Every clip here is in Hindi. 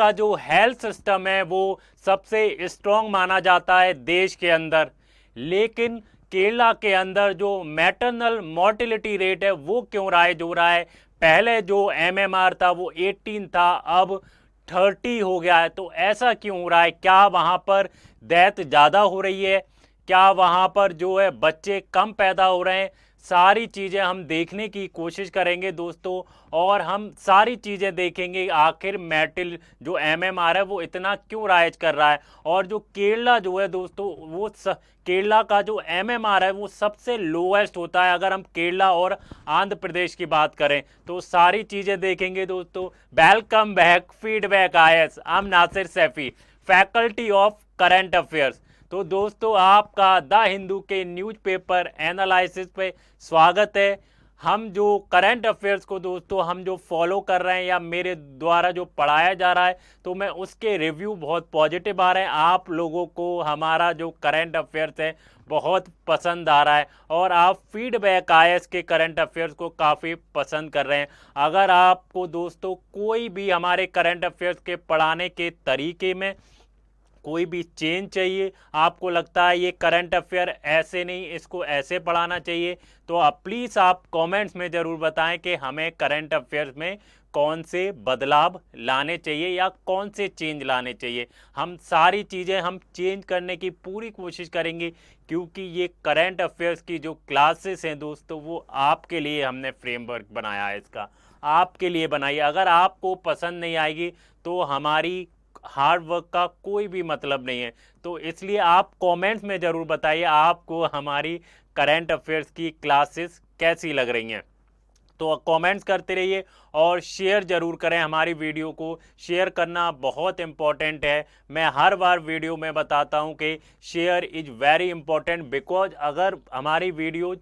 का जो हेल्थ सिस्टम है वो सबसे स्ट्रॉन्ग माना जाता है देश के अंदर, लेकिन केरला के अंदर जो मैटरनल मोर्टिलिटी रेट है वो क्यों राइज हो रहा है? पहले जो एमएमआर था वो 18 था, अब 30 हो गया है। तो ऐसा क्यों हो रहा है? क्या वहाँ पर डेथ ज़्यादा हो रही है? क्या वहाँ पर जो है बच्चे कम पैदा हो रहे हैं? सारी चीज़ें हम देखने की कोशिश करेंगे दोस्तों, और हम सारी चीज़ें देखेंगे आखिर मेटल जो एमएमआर है वो इतना क्यों राइज कर रहा है। और जो केरला जो है दोस्तों वो केरला का जो एमएमआर है वो सबसे लोएस्ट होता है अगर हम केरला और आंध्र प्रदेश की बात करें। तो सारी चीज़ें देखेंगे दोस्तों। Welcome back feedback IAS, I am Nasir Saifi, faculty of current affairs. तो दोस्तों आपका द हिंदू के न्यूज़पेपर एनालिसिस पे स्वागत है। हम जो करंट अफेयर्स को दोस्तों हम जो फॉलो कर रहे हैं या मेरे द्वारा जो पढ़ाया जा रहा है, तो मैं उसके रिव्यू बहुत पॉजिटिव आ रहे हैं। आप लोगों को हमारा जो करंट अफेयर्स है बहुत पसंद आ रहा है और आप फीडबैक आईएएस के करंट अफेयर्स को काफ़ी पसंद कर रहे हैं। अगर आपको दोस्तों कोई भी हमारे करंट अफेयर्स के पढ़ाने के तरीके में कोई भी चेंज चाहिए, आपको लगता है ये करंट अफेयर ऐसे नहीं, इसको ऐसे पढ़ाना चाहिए, तो आप प्लीज़ आप कमेंट्स में ज़रूर बताएं कि हमें करंट अफेयर्स में कौन से बदलाव लाने चाहिए या कौन से चेंज लाने चाहिए। हम सारी चीज़ें हम चेंज करने की पूरी कोशिश करेंगे, क्योंकि ये करंट अफेयर्स की जो क्लासेस हैं दोस्तों वो आपके लिए हमने फ्रेमवर्क बनाया है, इसका आपके लिए बनाई। अगर आपको पसंद नहीं आएगी तो हमारी हार्ड वर्क का कोई भी मतलब नहीं है। तो इसलिए आप कमेंट्स में ज़रूर बताइए आपको हमारी करंट अफेयर्स की क्लासेस कैसी लग रही हैं। तो कमेंट्स करते रहिए और शेयर ज़रूर करें हमारी वीडियो को। शेयर करना बहुत इम्पॉर्टेंट है। मैं हर बार वीडियो में बताता हूं कि share is very important, because अगर हमारी वीडियो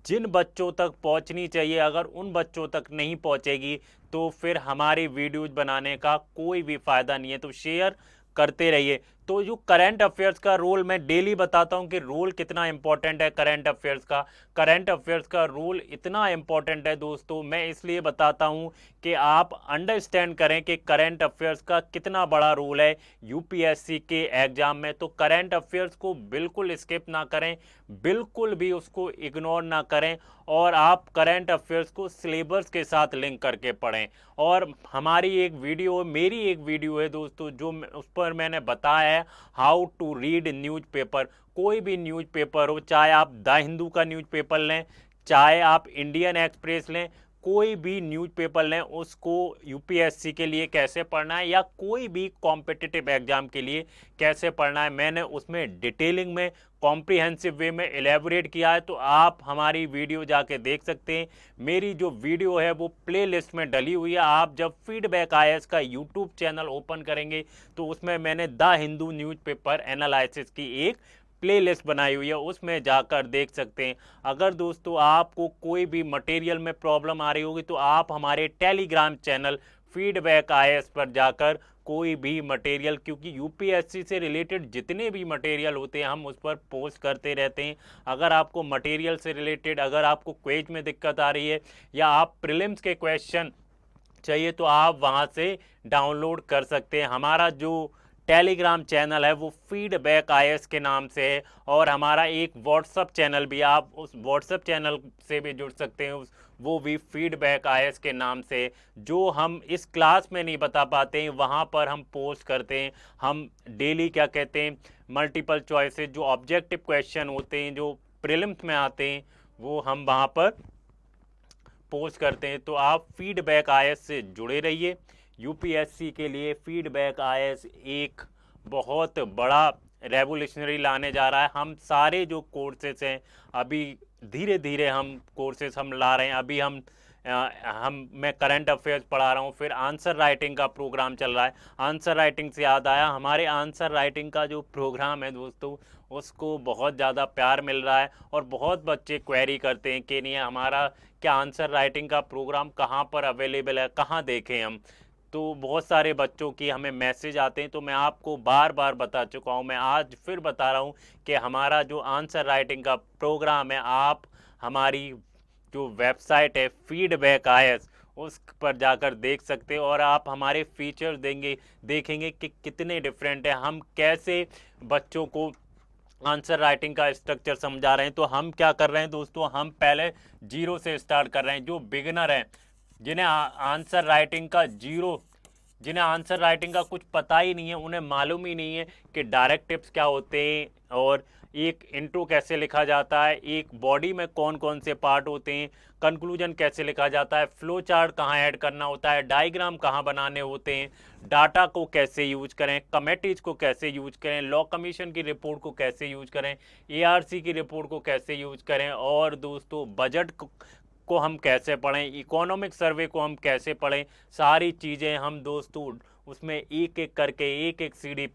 जिन बच्चों तक पहुंचनी चाहिए अगर उन बच्चों तक नहीं पहुंचेगी तो फिर हमारी वीडियोज बनाने का कोई भी फ़ायदा नहीं है। तो शेयर करते रहिए। तो जो करंट अफेयर्स का रोल मैं डेली बताता हूं कि रोल कितना इंपॉर्टेंट है करंट अफेयर्स का। करंट अफेयर्स का रोल इतना इंपॉर्टेंट है दोस्तों, मैं इसलिए बताता हूं कि आप अंडरस्टैंड करें कि करंट अफेयर्स का कितना बड़ा रोल है यूपीएससी के एग्जाम में। तो करंट अफेयर्स को बिल्कुल स्किप ना करें, बिल्कुल भी उसको इग्नोर ना करें, और आप करंट अफेयर्स को सिलेबस के साथ लिंक करके पढ़ें। और हमारी एक वीडियो, मेरी एक वीडियो है दोस्तों जो उस पर मैंने बताया है हाउ टू रीड न्यूज़पेपर। कोई भी न्यूज़पेपर हो, चाहे आप द हिंदू का न्यूज़पेपर लें, चाहे आप इंडियन एक्सप्रेस लें, कोई भी न्यूज़पेपर लें, उसको यूपीएससी के लिए कैसे पढ़ना है या कोई भी कॉम्पिटिटिव एग्जाम के लिए कैसे पढ़ना है, मैंने उसमें डिटेलिंग में कॉम्प्रिहेंसिव वे में एलेबोरेट किया है। तो आप हमारी वीडियो जाके देख सकते हैं। मेरी जो वीडियो है वो प्लेलिस्ट में डली हुई है। आप जब फीडबैक आईएएस का यूट्यूब चैनल ओपन करेंगे तो उसमें मैंने द हिंदू न्यूज़पेपर एनालिसिस की एक प्लेलिस्ट बनाई हुई है, उसमें जाकर देख सकते हैं। अगर दोस्तों आपको कोई भी मटेरियल में प्रॉब्लम आ रही होगी तो आप हमारे टेलीग्राम चैनल फीडबैक आईएएस पर जाकर कोई भी मटेरियल, क्योंकि यूपीएससी से रिलेटेड जितने भी मटेरियल होते हैं हम उस पर पोस्ट करते रहते हैं। अगर आपको मटेरियल से रिलेटेड, अगर आपको क्वेज में दिक्कत आ रही है या आप प्रीलिम्स के क्वेश्चन चाहिए तो आप वहां से डाउनलोड कर सकते हैं। हमारा जो टेलीग्राम चैनल है वो फीडबैक आईएएस के नाम से है, और हमारा एक व्हाट्सअप चैनल भी, आप उस व्हाट्सअप चैनल से भी जुड़ सकते हैं, वो भी फीडबैक आईएएस के नाम से। जो हम इस क्लास में नहीं बता पाते हैं वहाँ पर हम पोस्ट करते हैं। हम डेली क्या कहते हैं, मल्टीपल चॉइसेस जो ऑब्जेक्टिव क्वेश्चन होते हैं जो प्रीलिम्स में आते हैं वो हम वहाँ पर पोस्ट करते हैं। तो आप फीडबैक आईएएस से जुड़े रहिए। यूपीएससी के लिए फीडबैक आईएएस एक बहुत बड़ा रेवोल्यूशनरी लाने जा रहा है। हम सारे जो कोर्सेस हैं अभी धीरे धीरे हम कोर्सेस हम ला रहे हैं। अभी मैं करंट अफेयर्स पढ़ा रहा हूँ, फिर आंसर राइटिंग का प्रोग्राम चल रहा है। आंसर राइटिंग से याद आया, हमारे आंसर राइटिंग का जो प्रोग्राम है दोस्तों उसको बहुत ज़्यादा प्यार मिल रहा है, और बहुत बच्चे क्वेरी करते हैं कि नहीं हमारा क्या आंसर राइटिंग का प्रोग्राम कहाँ पर अवेलेबल है, कहाँ देखें हम। तो बहुत सारे बच्चों की हमें मैसेज आते हैं। तो मैं आपको बार बार बता चुका हूँ, मैं आज फिर बता रहा हूँ कि हमारा जो आंसर राइटिंग का प्रोग्राम है, आप हमारी जो वेबसाइट है फीडबैक आईएएस उस पर जाकर देख सकते हैं और आप हमारे फीचर देखेंगे कि कितने डिफरेंट है। हम कैसे बच्चों को आंसर राइटिंग का स्ट्रक्चर समझा रहे हैं। तो हम क्या कर रहे हैं दोस्तों, हम पहले जीरो से स्टार्ट कर रहे हैं। जो बिगिनर हैं, जिन्हें आंसर राइटिंग का जिन्हें आंसर राइटिंग का कुछ पता ही नहीं है, उन्हें मालूम ही नहीं है कि डायरेक्ट टिप्स क्या होते हैं और एक इंट्रो कैसे लिखा जाता है, एक बॉडी में कौन कौन से पार्ट होते हैं, कंक्लूजन कैसे लिखा जाता है, फ्लो चार्ट कहाँ ऐड करना होता है, डायग्राम कहाँ बनाने होते हैं, डाटा को कैसे यूज करें, कमेटीज को कैसे यूज करें, लॉ कमीशन की रिपोर्ट को कैसे यूज करें, एआरसी की रिपोर्ट को कैसे यूज करें, और दोस्तों बजट को हम कैसे पढ़ें, इकोनॉमिक सर्वे को हम कैसे पढ़ें, सारी चीज़ें हम दोस्तों उसमें एक एक करके एक एक सीढ़ी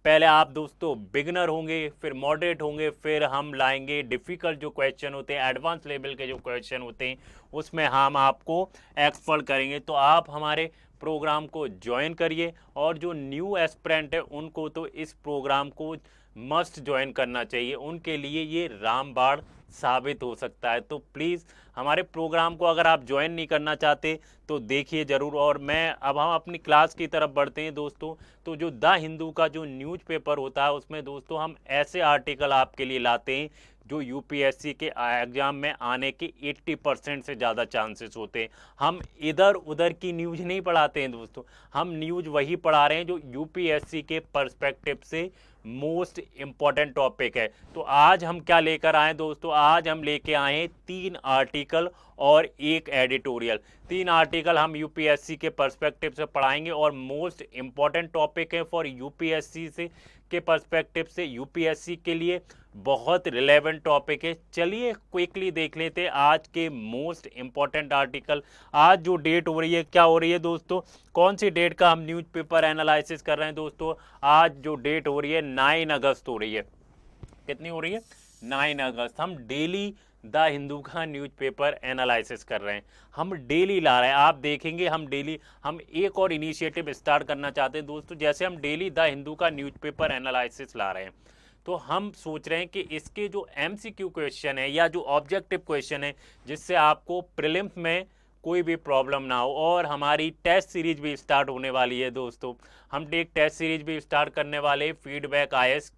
पहले आप दोस्तों बिगनर होंगे, फिर मॉडरेट होंगे, फिर हम लाएंगे डिफ़िकल्ट जो क्वेश्चन होते हैं, एडवांस लेवल के जो क्वेश्चन होते हैं, उसमें हम आपको एक्सपर्ट करेंगे। तो आप हमारे प्रोग्राम को ज्वाइन करिए और जो न्यू एस्पिरेंट है उनको तो इस प्रोग्राम को मस्ट ज्वाइन करना चाहिए, उनके लिए ये रामबाण साबित हो सकता है। तो प्लीज़ हमारे प्रोग्राम को अगर आप ज्वाइन नहीं करना चाहते तो देखिए ज़रूर। और अब हम अपनी क्लास की तरफ बढ़ते हैं दोस्तों। तो जो द हिंदू का जो न्यूज़पेपर होता है उसमें दोस्तों हम ऐसे आर्टिकल आपके लिए लाते हैं जो यूपीएससी के एग्ज़ाम में आने के 80% से ज़्यादा चांसेस होते हैं। हम इधर उधर की न्यूज़ नहीं पढ़ाते हैं दोस्तों, हम न्यूज़ वही पढ़ा रहे हैं जो यूपीएससी के पर्सपेक्टिव से मोस्ट इम्पॉर्टेंट टॉपिक है। तो आज हम क्या लेकर आए दोस्तों, आज हम लेके आए हैं 3 आर्टिकल और एक एडिटोरियल। 3 आर्टिकल हम यूपीएससी के पर्सपेक्टिव से पढ़ाएंगे और मोस्ट इम्पॉर्टेंट टॉपिक है फॉर यूपीएससी से के पर्सपेक्टिव से, यूपीएससी के लिए बहुत रिलेवेंट टॉपिक है। चलिए क्विकली देख लेते हैं आज के मोस्ट इम्पॉर्टेंट आर्टिकल। आज जो डेट हो रही है, क्या हो रही है दोस्तों, कौन सी डेट का हम न्यूज़पेपर एनालिसिस कर रहे हैं दोस्तों, आज जो डेट हो रही है 9 अगस्त हो रही है। कितनी हो रही है, 9 अगस्त। हम डेली द हिंदू का न्यूज़पेपर एनालिसिस कर रहे हैं, हम डेली ला रहे हैं। आप देखेंगे हम एक और इनिशिएटिव स्टार्ट करना चाहते हैं दोस्तों। जैसे हम डेली द हिंदू का न्यूज़पेपर एनालिसिस ला रहे हैं, तो हम सोच रहे हैं कि इसके जो एमसीक्यू क्वेश्चन है या जो ऑब्जेक्टिव क्वेश्चन है, जिससे आपको प्रीलिम्स में कोई भी प्रॉब्लम ना हो। और हमारी टेस्ट सीरीज भी स्टार्ट होने वाली है दोस्तों, हम एक टेस्ट सीरीज भी स्टार्ट करने वाले, फीडबैक आईएएस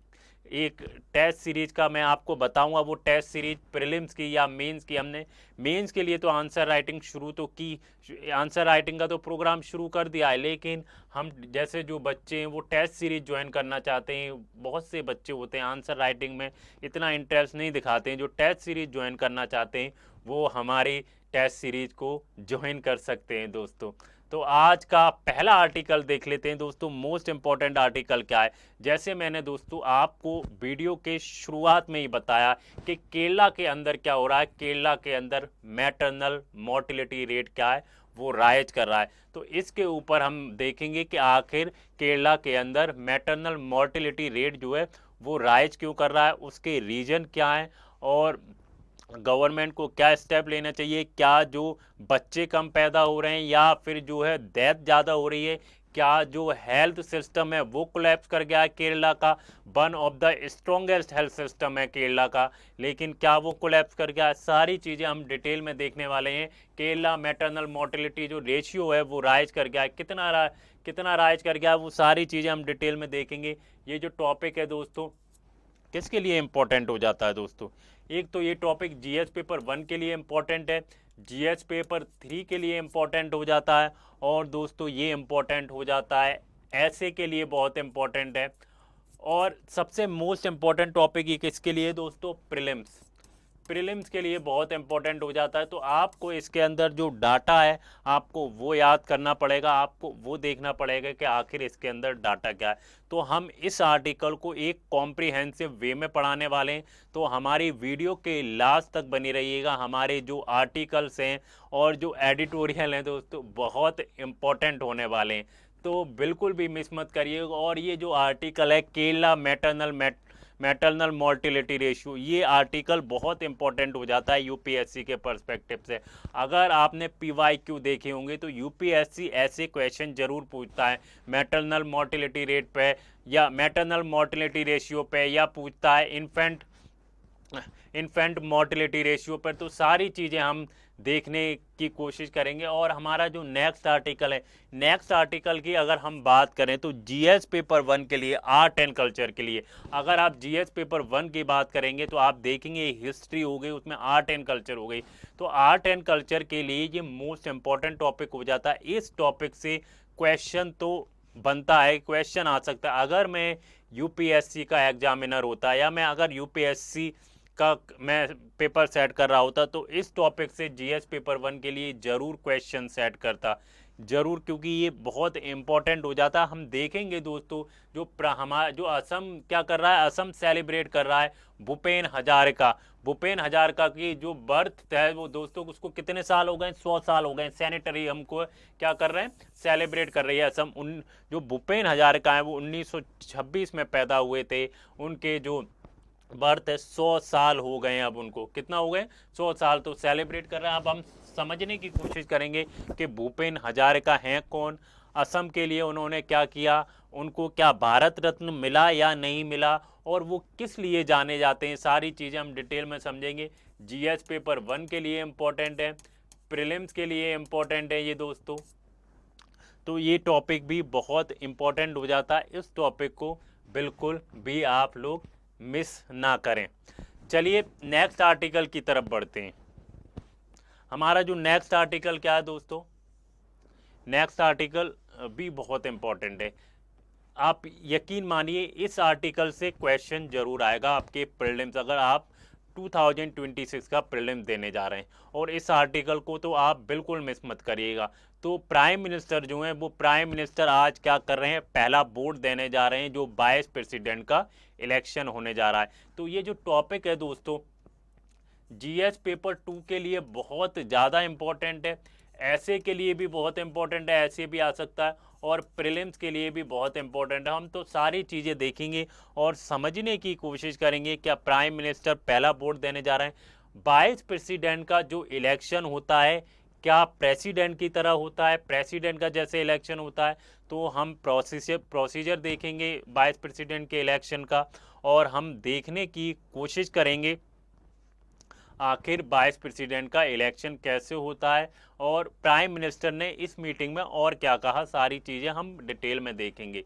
एक टेस्ट सीरीज का मैं आपको बताऊंगा। वो टेस्ट सीरीज प्रीलिम्स की या मेंस की, हमने मेंस के लिए तो आंसर राइटिंग शुरू तो की, आंसर राइटिंग का तो प्रोग्राम शुरू कर दिया है, लेकिन हम जैसे जो बच्चे हैं वो टेस्ट सीरीज ज्वाइन करना चाहते हैं, बहुत से बच्चे होते हैं आंसर राइटिंग में इतना इंटरेस्ट नहीं दिखाते हैं, जो टेस्ट सीरीज ज्वाइन करना चाहते हैं वो हमारी टेस्ट सीरीज को ज्वाइन कर सकते हैं दोस्तों। तो आज का पहला आर्टिकल देख लेते हैं दोस्तों। मोस्ट इम्पॉर्टेंट आर्टिकल क्या है, जैसे मैंने दोस्तों आपको वीडियो के शुरुआत में ही बताया कि केरला के अंदर क्या हो रहा है, केरला के अंदर मैटरनल मोर्टिलिटी रेट क्या है, वो राइज कर रहा है। तो इसके ऊपर हम देखेंगे कि आखिर केरला के अंदर मैटरनल मोर्टिलिटी रेट जो है वो राइज क्यों कर रहा है, उसके रीजन क्या है और गवर्नमेंट को क्या स्टेप लेना चाहिए, क्या जो बच्चे कम पैदा हो रहे हैं या फिर जो है डेथ ज़्यादा हो रही है, क्या जो हेल्थ सिस्टम है वो कोलैप्स कर गया है केरला का, one of the strongest health system है केरला का, लेकिन क्या वो कोलैप्स कर गया है, सारी चीज़ें हम डिटेल में देखने वाले हैं। केरला मैटरनल मोर्टिलिटी जो रेशियो है वो राइज कर गया है, कितना राइज कर गया है, वो सारी चीज़ें हम डिटेल में देखेंगे। ये जो टॉपिक है दोस्तों किसके लिए इम्पोर्टेंट हो जाता है दोस्तों, एक तो ये टॉपिक जीएस पेपर 1 के लिए इम्पोर्टेंट है, जीएस पेपर 3 के लिए इम्पोर्टेंट हो जाता है, और दोस्तों ये इम्पोर्टेंट हो जाता है ऐसे के लिए बहुत इम्पोर्टेंट है। और सबसे मोस्ट इम्पोर्टेंट टॉपिक ये किसके लिए दोस्तों, प्रीलिम्स के लिए बहुत इंपॉर्टेंट हो जाता है। तो आपको इसके अंदर जो डाटा है आपको वो याद करना पड़ेगा, आपको वो देखना पड़ेगा कि आखिर इसके अंदर डाटा क्या है। तो हम इस आर्टिकल को एक कॉम्प्रिहेंसिव वे में पढ़ाने वाले हैं, तो हमारी वीडियो के लास्ट तक बनी रहिएगा। हमारे जो आर्टिकल्स हैं और जो एडिटोरियल हैं दोस्तों बहुत इम्पोर्टेंट होने वाले हैं, तो बिल्कुल भी मिस मत करिएगा। और ये जो आर्टिकल है केरला मैटरनल मोर्टिलिटी रेशियो, ये आर्टिकल बहुत इंपॉर्टेंट हो जाता है यूपीएससी के पर्सपेक्टिव से। अगर आपने पीवाईक्यू देखे होंगे तो यूपीएससी ऐसे क्वेश्चन जरूर पूछता है मैटरनल मोर्टिलिटी रेट पे या मैटरनल मोर्टिलिटी रेशियो पे, या पूछता है इन्फेंट मोर्टिलिटी रेशियो पर। तो सारी चीज़ें हम देखने की कोशिश करेंगे। और हमारा जो नेक्स्ट आर्टिकल है, नेक्स्ट आर्टिकल की अगर हम बात करें तो जीएस पेपर 1 के लिए, आर्ट एंड कल्चर के लिए, अगर आप जीएस पेपर 1 की बात करेंगे तो आप देखेंगे हिस्ट्री हो गई, उसमें आर्ट एंड कल्चर हो गई। तो आर्ट एंड कल्चर के लिए ये मोस्ट इंपॉर्टेंट टॉपिक हो जाता है। इस टॉपिक से क्वेश्चन तो बनता है, क्वेश्चन आ सकता है। अगर मैं यूपीएससी का एग्जामिनर होता या मैं अगर यूपीएससी का मैं पेपर सेट कर रहा होता तो इस टॉपिक से जीएस पेपर 1 के लिए ज़रूर क्वेश्चन सेट करता, ज़रूर, क्योंकि ये बहुत इम्पोर्टेंट हो जाता। हम देखेंगे दोस्तों जो हमारा जो असम क्या कर रहा है, असम सेलिब्रेट कर रहा है भूपेन हजारिका। भूपेन हजारिका की जो बर्थ है वो दोस्तों उसको कितने साल हो गए, 100 साल हो गए। सैनिटरी हमको क्या कर रहे हैं, सेलिब्रेट कर रही है असम। जो भूपेन हजारिका है वो 1926 में पैदा हुए थे, उनके जो बर्थ है 100 साल हो गए हैं। अब उनको कितना हो गए, 100 साल, तो सेलिब्रेट कर रहे हैं। अब हम समझने की कोशिश करेंगे कि भूपेन हजारिका हैं कौन, असम के लिए उन्होंने क्या किया, उनको क्या भारत रत्न मिला या नहीं मिला, और वो किस लिए जाने जाते हैं। सारी चीज़ें हम डिटेल में समझेंगे। जीएस पेपर 1 के लिए इम्पोर्टेंट है, प्रीलिम्स के लिए इम्पोर्टेंट है ये दोस्तों। तो ये टॉपिक भी बहुत इम्पोर्टेंट हो जाता है, इस टॉपिक को बिल्कुल भी आप लोग मिस ना करें। चलिए नेक्स्ट आर्टिकल की तरफ बढ़ते हैं। हमारा जो नेक्स्ट आर्टिकल क्या है दोस्तों, नेक्स्ट आर्टिकल भी बहुत इम्पोर्टेंट है। आप यकीन मानिए इस आर्टिकल से क्वेश्चन जरूर आएगा आपके प्रीलिम्स, अगर आप 2026 का प्रीलिम्स देने जा रहे हैं। और इस आर्टिकल को तो आप बिल्कुल मिस मत करिएगा। तो प्राइम मिनिस्टर जो हैं वो प्राइम मिनिस्टर आज क्या कर रहे हैं, पहला वोट देने जा रहे हैं जो वाइस प्रेसिडेंट का इलेक्शन होने जा रहा है। तो ये जो टॉपिक है दोस्तों जीएस पेपर 2 के लिए बहुत ज़्यादा इम्पोर्टेंट है, ऐसे के लिए भी बहुत इम्पोर्टेंट है, ऐसे भी आ सकता है, और प्रीलिम्स के लिए भी बहुत इम्पोर्टेंट है। हम तो सारी चीज़ें देखेंगे और समझने की कोशिश करेंगे क्या प्राइम मिनिस्टर पहला वोट देने जा रहे हैं। वाइस प्रेसिडेंट का जो इलेक्शन होता है क्या प्रेसिडेंट की तरह होता है, प्रेसिडेंट का जैसे इलेक्शन होता है। तो हम प्रोसीजर देखेंगे वाइस प्रेसिडेंट के इलेक्शन का, और हम देखने की कोशिश करेंगे आखिर वाइस प्रेसिडेंट का इलेक्शन कैसे होता है और प्राइम मिनिस्टर ने इस मीटिंग में और क्या कहा, सारी चीज़ें हम डिटेल में देखेंगे।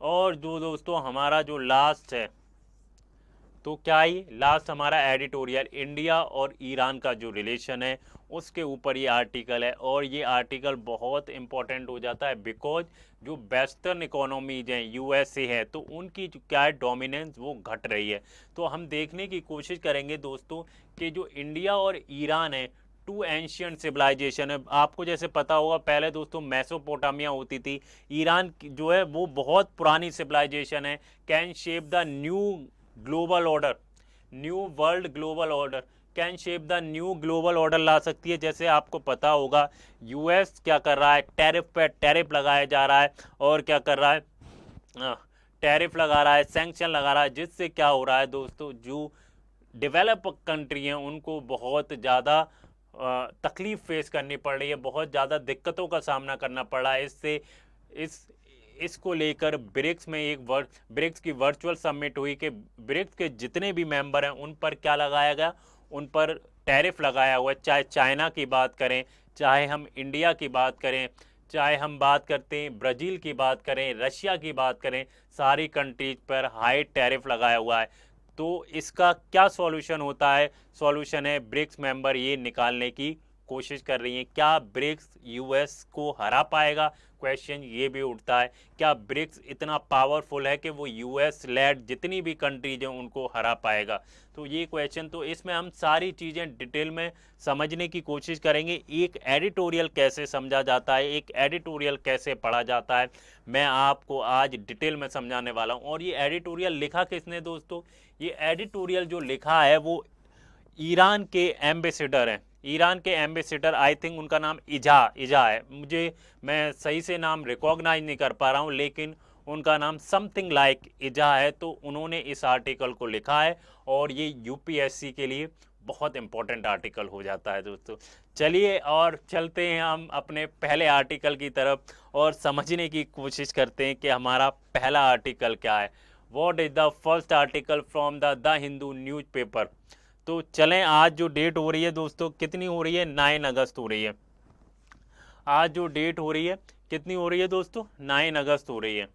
और जो दोस्तों हमारा जो लास्ट है, तो क्या ये लास्ट हमारा एडिटोरियल इंडिया और ईरान का जो रिलेशन है उसके ऊपर ये आर्टिकल है। और ये आर्टिकल बहुत इंपॉर्टेंट हो जाता है बिकॉज जो वेस्टर्न इकोनॉमीज हैं, यूएसए है, तो उनकी जो क्या है डोमिनेंस वो घट रही है। तो हम देखने की कोशिश करेंगे दोस्तों कि जो इंडिया और ईरान है टू एंशियंट सिविलाइजेशन है। आपको जैसे पता होगा पहले दोस्तों मेसोपोटामिया होती थी, ईरान जो है वो बहुत पुरानी सिविलाइजेशन है। Can shape the new global order, new world global order, can shape the new global order ला सकती है। जैसे आपको पता होगा यूएस क्या कर रहा है, टैरिफ पे टैरिफ लगाया जा रहा है, और क्या कर रहा है, टैरिफ लगा रहा है, सैंक्शन लगा रहा है, जिससे क्या हो रहा है दोस्तों जो डेवलप कंट्री हैं उनको बहुत ज़्यादा तकलीफ फेस करनी पड़ रही है, बहुत ज़्यादा दिक्कतों का सामना करना पड़ रहा है। इससे इसको लेकर ब्रिक्स में ब्रिक्स की वर्चुअल समिट हुई कि ब्रिक्स के जितने भी मेंबर हैं उन पर क्या लगाया गया, उन पर टैरिफ लगाया हुआ है। चाहे चाइना की बात करें, चाहे हम इंडिया की बात करें, चाहे हम बात करते हैं ब्राज़ील की बात करें, रशिया की बात करें, सारी कंट्रीज पर हाई टैरिफ लगाया हुआ है। तो इसका क्या सॉल्यूशन होता है, सॉल्यूशन है ब्रिक्स मेंबर ये निकालने की कोशिश कर रही हैं। क्या ब्रिक्स यूएस को हरा पाएगा, क्वेश्चन ये भी उठता है। क्या ब्रिक्स इतना पावरफुल है कि वो यूएस लेड जितनी भी कंट्रीज हैं उनको हरा पाएगा, तो ये क्वेश्चन, तो इसमें हम सारी चीज़ें डिटेल में समझने की कोशिश करेंगे। एक एडिटोरियल कैसे समझा जाता है, एक एडिटोरियल कैसे पढ़ा जाता है, मैं आपको आज डिटेल में समझाने वाला हूँ। और ये एडिटोरियल लिखा किसने दोस्तों, ये एडिटोरियल जो लिखा है वो ईरान के एम्बेसडर हैं। ईरान के एम्बेसडर, आई थिंक उनका नाम इजा है, मैं सही से नाम रिकॉग्नाइज नहीं कर पा रहा हूँ, लेकिन उनका नाम समथिंग लाइक इजा है। तो उन्होंने इस आर्टिकल को लिखा है और ये यूपीएससी के लिए बहुत इंपॉर्टेंट आर्टिकल हो जाता है दोस्तों। चलिए और चलते हैं हम अपने पहले आर्टिकल की तरफ और समझने की कोशिश करते हैं कि हमारा पहला आर्टिकल क्या है। What is the first article from the Hindu newspaper. तो चलें, आज जो डेट हो रही है दोस्तों कितनी हो रही है, 9 अगस्त हो रही है। आज जो डेट हो रही है कितनी हो रही है दोस्तों, 9 अगस्त हो रही है।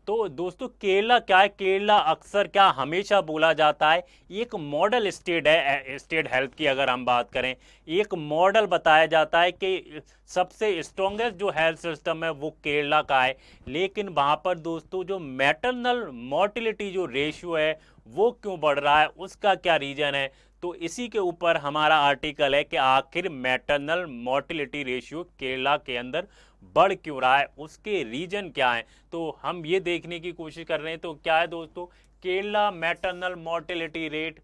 तो दोस्तों केरला क्या है, केरला अक्सर क्या हमेशा बोला जाता है एक मॉडल स्टेट है। स्टेट हेल्थ की अगर हम बात करें, एक मॉडल बताया जाता है कि सबसे स्ट्रॉन्गेस्ट जो हेल्थ सिस्टम है वो केरला का है। लेकिन वहाँ पर दोस्तों जो मैटरनल मोर्टिलिटी जो रेशियो है वो क्यों बढ़ रहा है, उसका क्या रीजन है, तो इसी के ऊपर हमारा आर्टिकल है कि आखिर मैटरनल मोर्टिलिटी रेशियो केरला के अंदर बढ़ क्यों रहा है, उसके रीजन क्या है। तो हम ये देखने की कोशिश कर रहे हैं। तो क्या है दोस्तों, Kerala maternal mortality rate,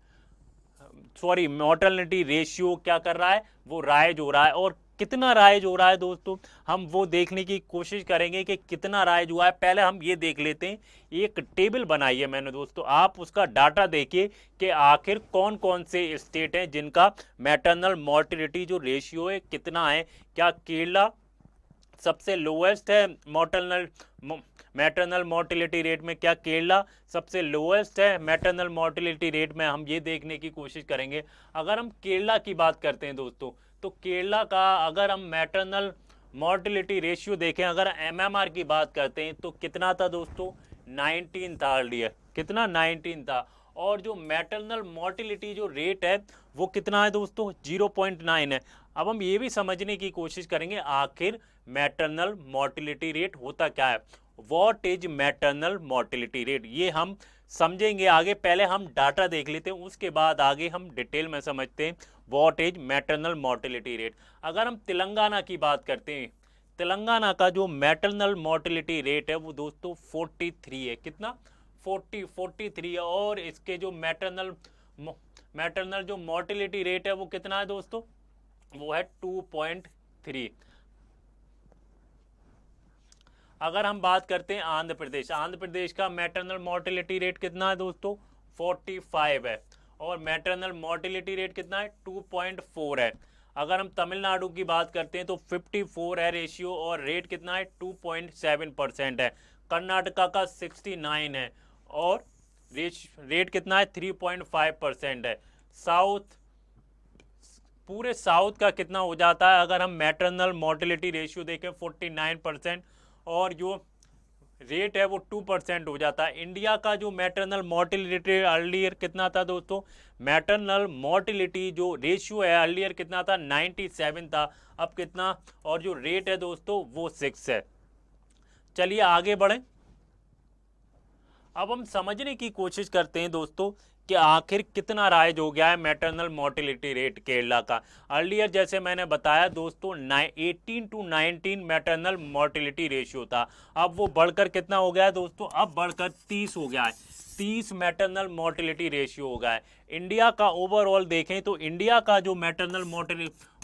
sorry mortality ratio क्या कर रहा है, वो राइज हो रहा है। और कितना राइज हो रहा है दोस्तों, हम वो देखने की कोशिश करेंगे कि कितना राइज हुआ है। पहले हम ये देख लेते हैं, एक टेबल बनाई है मैंने दोस्तों, आप उसका डाटा देखिए कि आखिर कौन कौन से स्टेट हैं जिनका मैटरनल मोर्टिलिटी जो रेशियो है कितना है। क्या केरला सबसे लोएस्ट है मैटरनल मोर्टिलिटी रेट में, क्या केरला सबसे लोएस्ट है मैटरनल मोर्टिलिटी रेट में, हम ये देखने की कोशिश करेंगे। अगर हम केरला की बात करते हैं दोस्तों, तो केरला का अगर हम मैटरनल मोर्टिलिटी रेशियो देखें, अगर एमएमआर की बात करते हैं तो कितना था दोस्तों, 19 था अर्लियर, कितना 19 था। और जो मैटरनल मोर्टिलिटी जो रेट है वो कितना है दोस्तों, 0.9 है। अब हम ये भी समझने की कोशिश करेंगे आखिर मैटरनल मोर्टिलिटी रेट होता क्या है, what is maternal mortality rate, ये हम समझेंगे आगे। पहले हम डाटा देख लेते हैं, उसके बाद आगे हम डिटेल में समझते हैं what is maternal mortality rate. अगर हम तेलंगाना की बात करते हैं, तेलंगाना का जो मैटरनल मोर्टिलिटी रेट है वो दोस्तों 43 है, कितना 43 है। और इसके जो मैटरनल जो मोर्टिलिटी रेट है वो कितना है दोस्तों, वो है 2.3। अगर हम बात करते हैं आंध्र प्रदेश, आंध्र प्रदेश का मैटरनल मोर्टिलिटी रेट कितना है दोस्तों, 45 है। और मैटरनल मोर्टिलिटी रेट कितना है, 2.4 है। अगर हम तमिलनाडु की बात करते हैं तो 54 है रेशियो, और रेट कितना है, 2.7% है। कर्नाटका का 69 है, और रेट कितना है, 3.5% है। साउथ, पूरे साउथ का कितना हो जाता है, अगर हम मैटरनल मोर्टिलिटी रेशियो देखें 49%, और जो रेट है वो 2% हो जाता है। इंडिया का जो मैटरनल मोर्टिलिटी अर्लियर कितना था दोस्तों, मैटरनल मोर्टिलिटी जो रेशियो है अर्लियर कितना था, 97 था, अब कितना, और जो रेट है दोस्तों वो 6 है। चलिए आगे बढ़ें। अब हम समझने की कोशिश करते हैं दोस्तों कि आखिर कितना राइज हो गया है मैटरनल मोर्टिलिटी रेट केरला का। अर्लियर जैसे मैंने बताया दोस्तों 18 to 19 मैटरनल मोर्टिलिटी रेशियो था, अब वो बढ़कर कितना हो गया है दोस्तों, अब बढ़कर 30 हो गया है, 30 मैटरनल मोर्टिलिटी रेशियो हो गया है। इंडिया का ओवरऑल देखें तो इंडिया का जो मैटरनल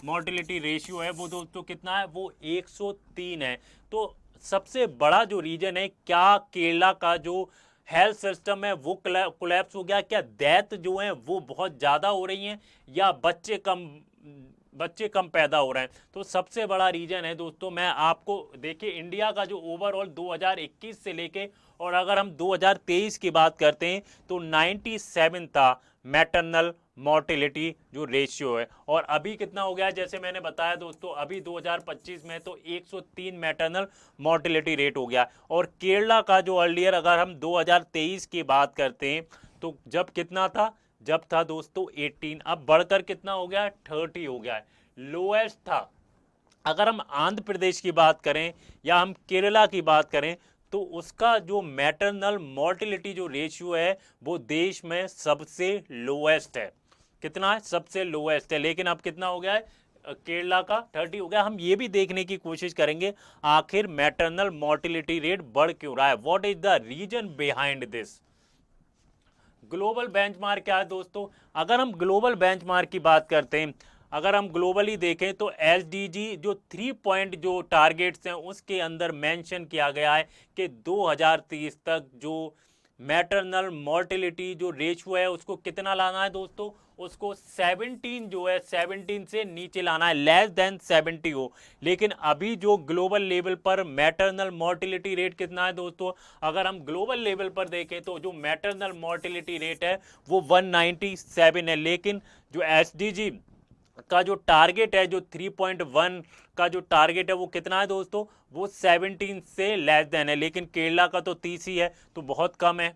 मोर्टिलिटी रेशियो है वो दोस्तों कितना है, वो 103 है। तो सबसे बड़ा जो रीजन है, क्या केरला का जो हेल्थ सिस्टम है वो कोलैप्स हो गया, क्या डेथ जो है वो बहुत ज़्यादा हो रही हैं, या बच्चे कम पैदा हो रहे हैं। तो सबसे बड़ा रीजन है दोस्तों, मैं आपको देखिए इंडिया का जो ओवरऑल 2021 से लेके, और अगर हम 2023 की बात करते हैं तो 97 था मैटरनल मोर्टिलिटी जो रेशियो है, और अभी कितना हो गया है, जैसे मैंने बताया दोस्तों अभी 2025 में तो 103 मैटरनल मोर्टिलिटी रेट हो गया। और केरला का जो अर्लियर अगर हम 2023 की बात करते हैं तो जब कितना था, जब था दोस्तों 18, अब बढ़कर कितना हो गया, 30 हो गया है, लोएस्ट था। अगर हम आंध्र प्रदेश की बात करें या हम केरला की बात करें तो उसका जो मैटरनल मोर्टिलिटी जो रेशियो है वो देश में सबसे लोएस्ट है, कितना है, सबसे लोएस्ट है। लेकिन अब कितना हो गया है, केरला का 30 हो गया। हम ये भी देखने की कोशिश करेंगे आखिर मैटरनल मोर्टिलिटी रेट बढ़ क्यों रहा है, what is the reason behind this. Global benchmark क्या है दोस्तों, अगर हम ग्लोबल बेंचमार्क की बात करते हैं, अगर हम ग्लोबली देखें तो एसडीजी जो 3 पॉइंट जो टारगेट्स हैं उसके अंदर मेंशन किया गया है कि 2030 तक जो मैटरनल मोर्टिलिटी जो रेशियो है उसको कितना लाना है दोस्तों, उसको 17 जो है 17 से नीचे लाना है, लेस देन 70 हो। लेकिन अभी जो ग्लोबल लेवल पर मैटरनल मोर्टिलिटी रेट कितना है दोस्तों, अगर हम ग्लोबल लेवल पर देखें तो जो मैटरनल मोर्टिलिटी रेट है वो 197 है। लेकिन जो एसडीजी का जो टारगेट है, जो 3.1 का जो टारगेट है वो कितना है दोस्तों, वो 17 से लेस देन है। लेकिन केरला का तो 30 ही है, तो बहुत कम है।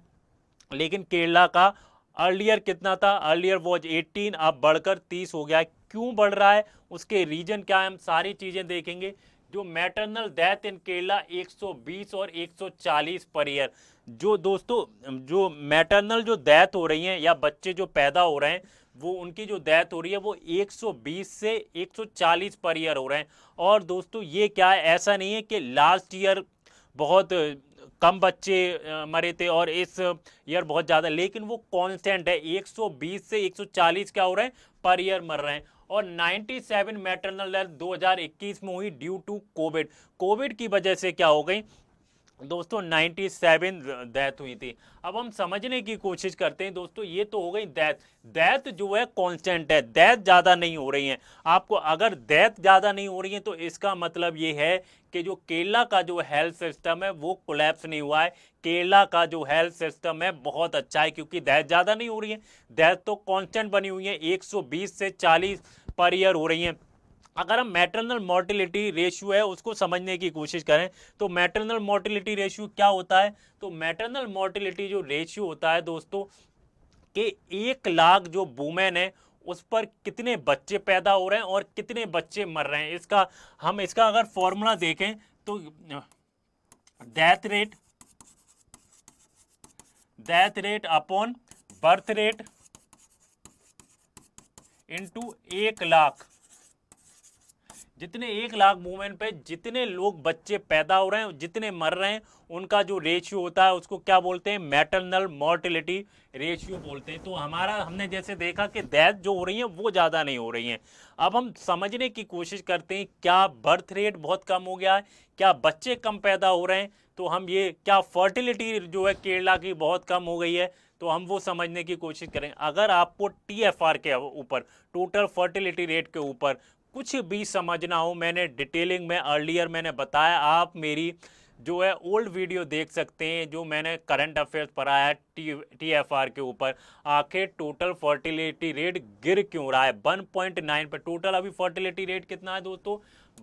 लेकिन केरला का अर्लियर कितना था, अर्लियर वॉज 18, अब बढ़कर 30 हो गया है। क्यों बढ़ रहा है, उसके रीजन क्या है, हम सारी चीज़ें देखेंगे। जो मैटरनल डेथ इन केरला 120 और 140 पर ईयर, जो दोस्तों जो मैटरनल जो डेथ हो रही हैं या बच्चे जो पैदा हो रहे हैं वो उनकी जो डेथ हो रही है वो 120 से 140 पर ईयर हो रहे हैं। और दोस्तों ये क्या है, ऐसा नहीं है कि लास्ट ईयर बहुत कम बच्चे मरे थे और इस ईयर बहुत ज़्यादा, लेकिन वो कांस्टेंट है, 120 से 140 क्या हो रहे हैं पर ईयर मर रहे हैं। और 97 मैटरनल डेथ 2021 में हुई ड्यू टू कोविड। कोविड की वजह से क्या हो गई दोस्तों, 97 डेथ हुई थी। अब हम समझने की कोशिश करते हैं दोस्तों, ये तो हो गई डेथ। डेथ जो है कांस्टेंट है, डेथ ज़्यादा नहीं हो रही है। आपको अगर डेथ ज़्यादा नहीं हो रही है तो इसका मतलब ये है कि जो केरला का जो हेल्थ सिस्टम है वो कोलैप्स नहीं हुआ है। केरला का जो हेल्थ सिस्टम है बहुत अच्छा है, क्योंकि डेथ ज़्यादा नहीं हो रही है, डेथ तो कांस्टेंट बनी हुई है, 120 से 40 पर ईयर हो रही है। अगर हम मैटरनल मोर्टिलिटी रेशियो है उसको समझने की कोशिश करें तो मैटरनल मोर्टिलिटी रेशियो क्या होता है, तो मैटरनल मोर्टिलिटी जो रेशियो होता है दोस्तों कि 1 लाख जो वुमेन है उस पर कितने बच्चे पैदा हो रहे हैं और कितने बच्चे मर रहे हैं। इसका अगर फॉर्मूला देखें तो death rate upon birth rate into 1 lakh, जितने 1 लाख वुमेन पे जितने लोग बच्चे पैदा हो रहे हैं जितने मर रहे हैं उनका जो रेशियो होता है उसको क्या बोलते हैं, मैटरनल मोर्टिलिटी रेशियो बोलते हैं। तो हमने जैसे देखा कि डेथ जो हो रही है वो ज़्यादा नहीं हो रही हैं। अब हम समझने की कोशिश करते हैं, क्या बर्थ रेट बहुत कम हो गया है, क्या बच्चे कम पैदा हो रहे हैं, तो हम ये क्या फर्टिलिटी जो है केरला की बहुत कम हो गई है, तो हम वो समझने की कोशिश करें। अगर आपको TFR के ऊपर, टोटल फर्टिलिटी रेट के ऊपर कुछ भी समझना हो, मैंने डिटेलिंग में अर्लियर मैंने बताया, आप मेरी जो है ओल्ड वीडियो देख सकते हैं जो मैंने करंट अफेयर्स पढ़ाया है TFR के ऊपर। आखिर टोटल फर्टिलिटी रेट गिर क्यों रहा है 1.9 पर। टोटल अभी फर्टिलिटी रेट कितना है दोस्तों,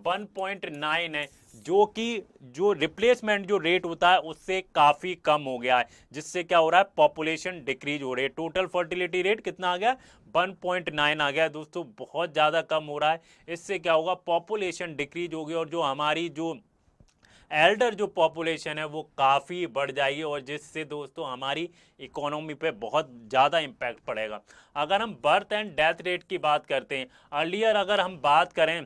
1.9 है, जो कि जो रिप्लेसमेंट जो रेट होता है उससे काफ़ी कम हो गया है, जिससे क्या हो रहा है, पॉपुलेशन डिक्रीज हो रही है। टोटल फर्टिलिटी रेट कितना आ गया, 1.9 आ गया दोस्तों, बहुत ज़्यादा कम हो रहा है। इससे क्या होगा, पॉपुलेशन डिक्रीज होगी और जो हमारी जो एल्डर जो पॉपुलेशन है वो काफ़ी बढ़ जाएगी और जिससे दोस्तों हमारी इकोनॉमी पे बहुत ज़्यादा इम्पैक्ट पड़ेगा। अगर हम बर्थ एंड डेथ रेट की बात करते हैं, अर्लियर अगर हम बात करें,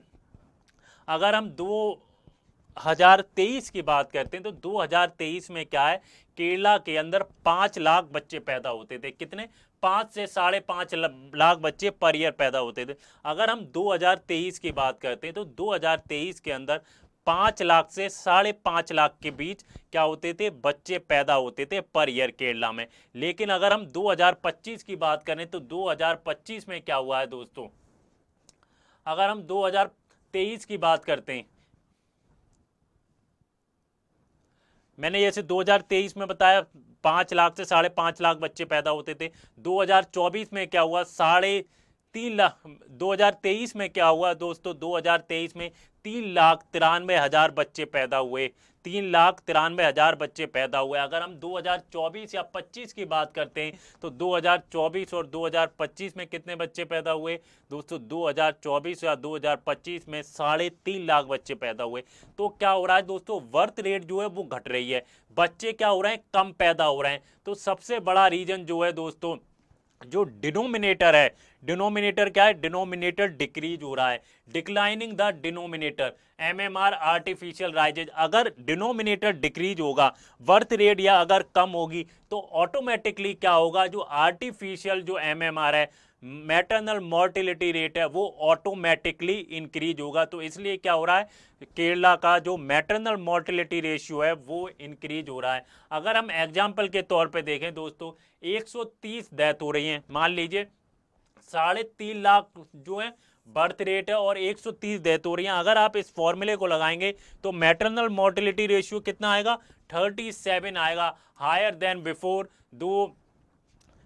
अगर हम 2023 की बात करते हैं तो 2023 में क्या है, केरला के अंदर 5 लाख बच्चे पैदा होते थे। कितने, 5 से 5.5 लाख बच्चे पर ईयर पैदा होते थे। अगर हम 2023 की बात करते हैं तो 2023 के अंदर 5 लाख से 5.5 लाख के बीच क्या होते थे, बच्चे पैदा होते थे पर ईयर केरला में। लेकिन अगर हम 2025 की बात करें तो 2025 में क्या हुआ है दोस्तों, अगर हम 2023 की बात करते हैं, मैंने जैसे 2023 में बताया 5 लाख से 5.5 लाख बच्चे पैदा होते थे। 2024 में क्या हुआ, 3.5 लाख। 2023 में क्या हुआ दोस्तों, 2023 में 3,93,000 बच्चे पैदा हुए, 3,93,000 बच्चे पैदा हुए। अगर हम 2024 या 25 की बात करते हैं तो 2024 और 2025 में कितने बच्चे पैदा हुए दोस्तों, 2024 या 2025 में 3.5 लाख बच्चे पैदा हुए। तो क्या हो रहा है दोस्तों, बर्थ रेट जो है वो घट रही है, बच्चे क्या हो रहे हैं, कम पैदा हो रहे हैं। तो सबसे बड़ा रीजन जो है दोस्तों, जो डिनोमिनेटर है, डिनोमिनेटर क्या है, डिनोमिनेटर डिक्रीज हो रहा है, declining the denominator, MMR artificial rises. अगर डिनोमिनेटर डिक्रीज होगा, बर्थ रेट या अगर कम होगी, तो ऑटोमेटिकली क्या होगा, जो आर्टिफिशियल जो एमएमआर है, मैटरनल मोर्टिलिटी रेट है, वो ऑटोमेटिकली इंक्रीज होगा। तो इसलिए क्या हो रहा है, केरला का जो मैटरनल मोर्टिलिटी रेशियो है वो इंक्रीज हो रहा है। अगर हम एग्जाम्पल के तौर पे देखें दोस्तों, 130 डेथ हो रही हैं, मान लीजिए 3.5 लाख जो है बर्थ रेट है और 130 डेथ हो रही हैं। अगर आप इस फॉर्मूले को लगाएंगे तो मैटरनल मोर्टिलिटी रेशियो कितना आएगा, 37 आएगा, हायर देन बिफोर। दो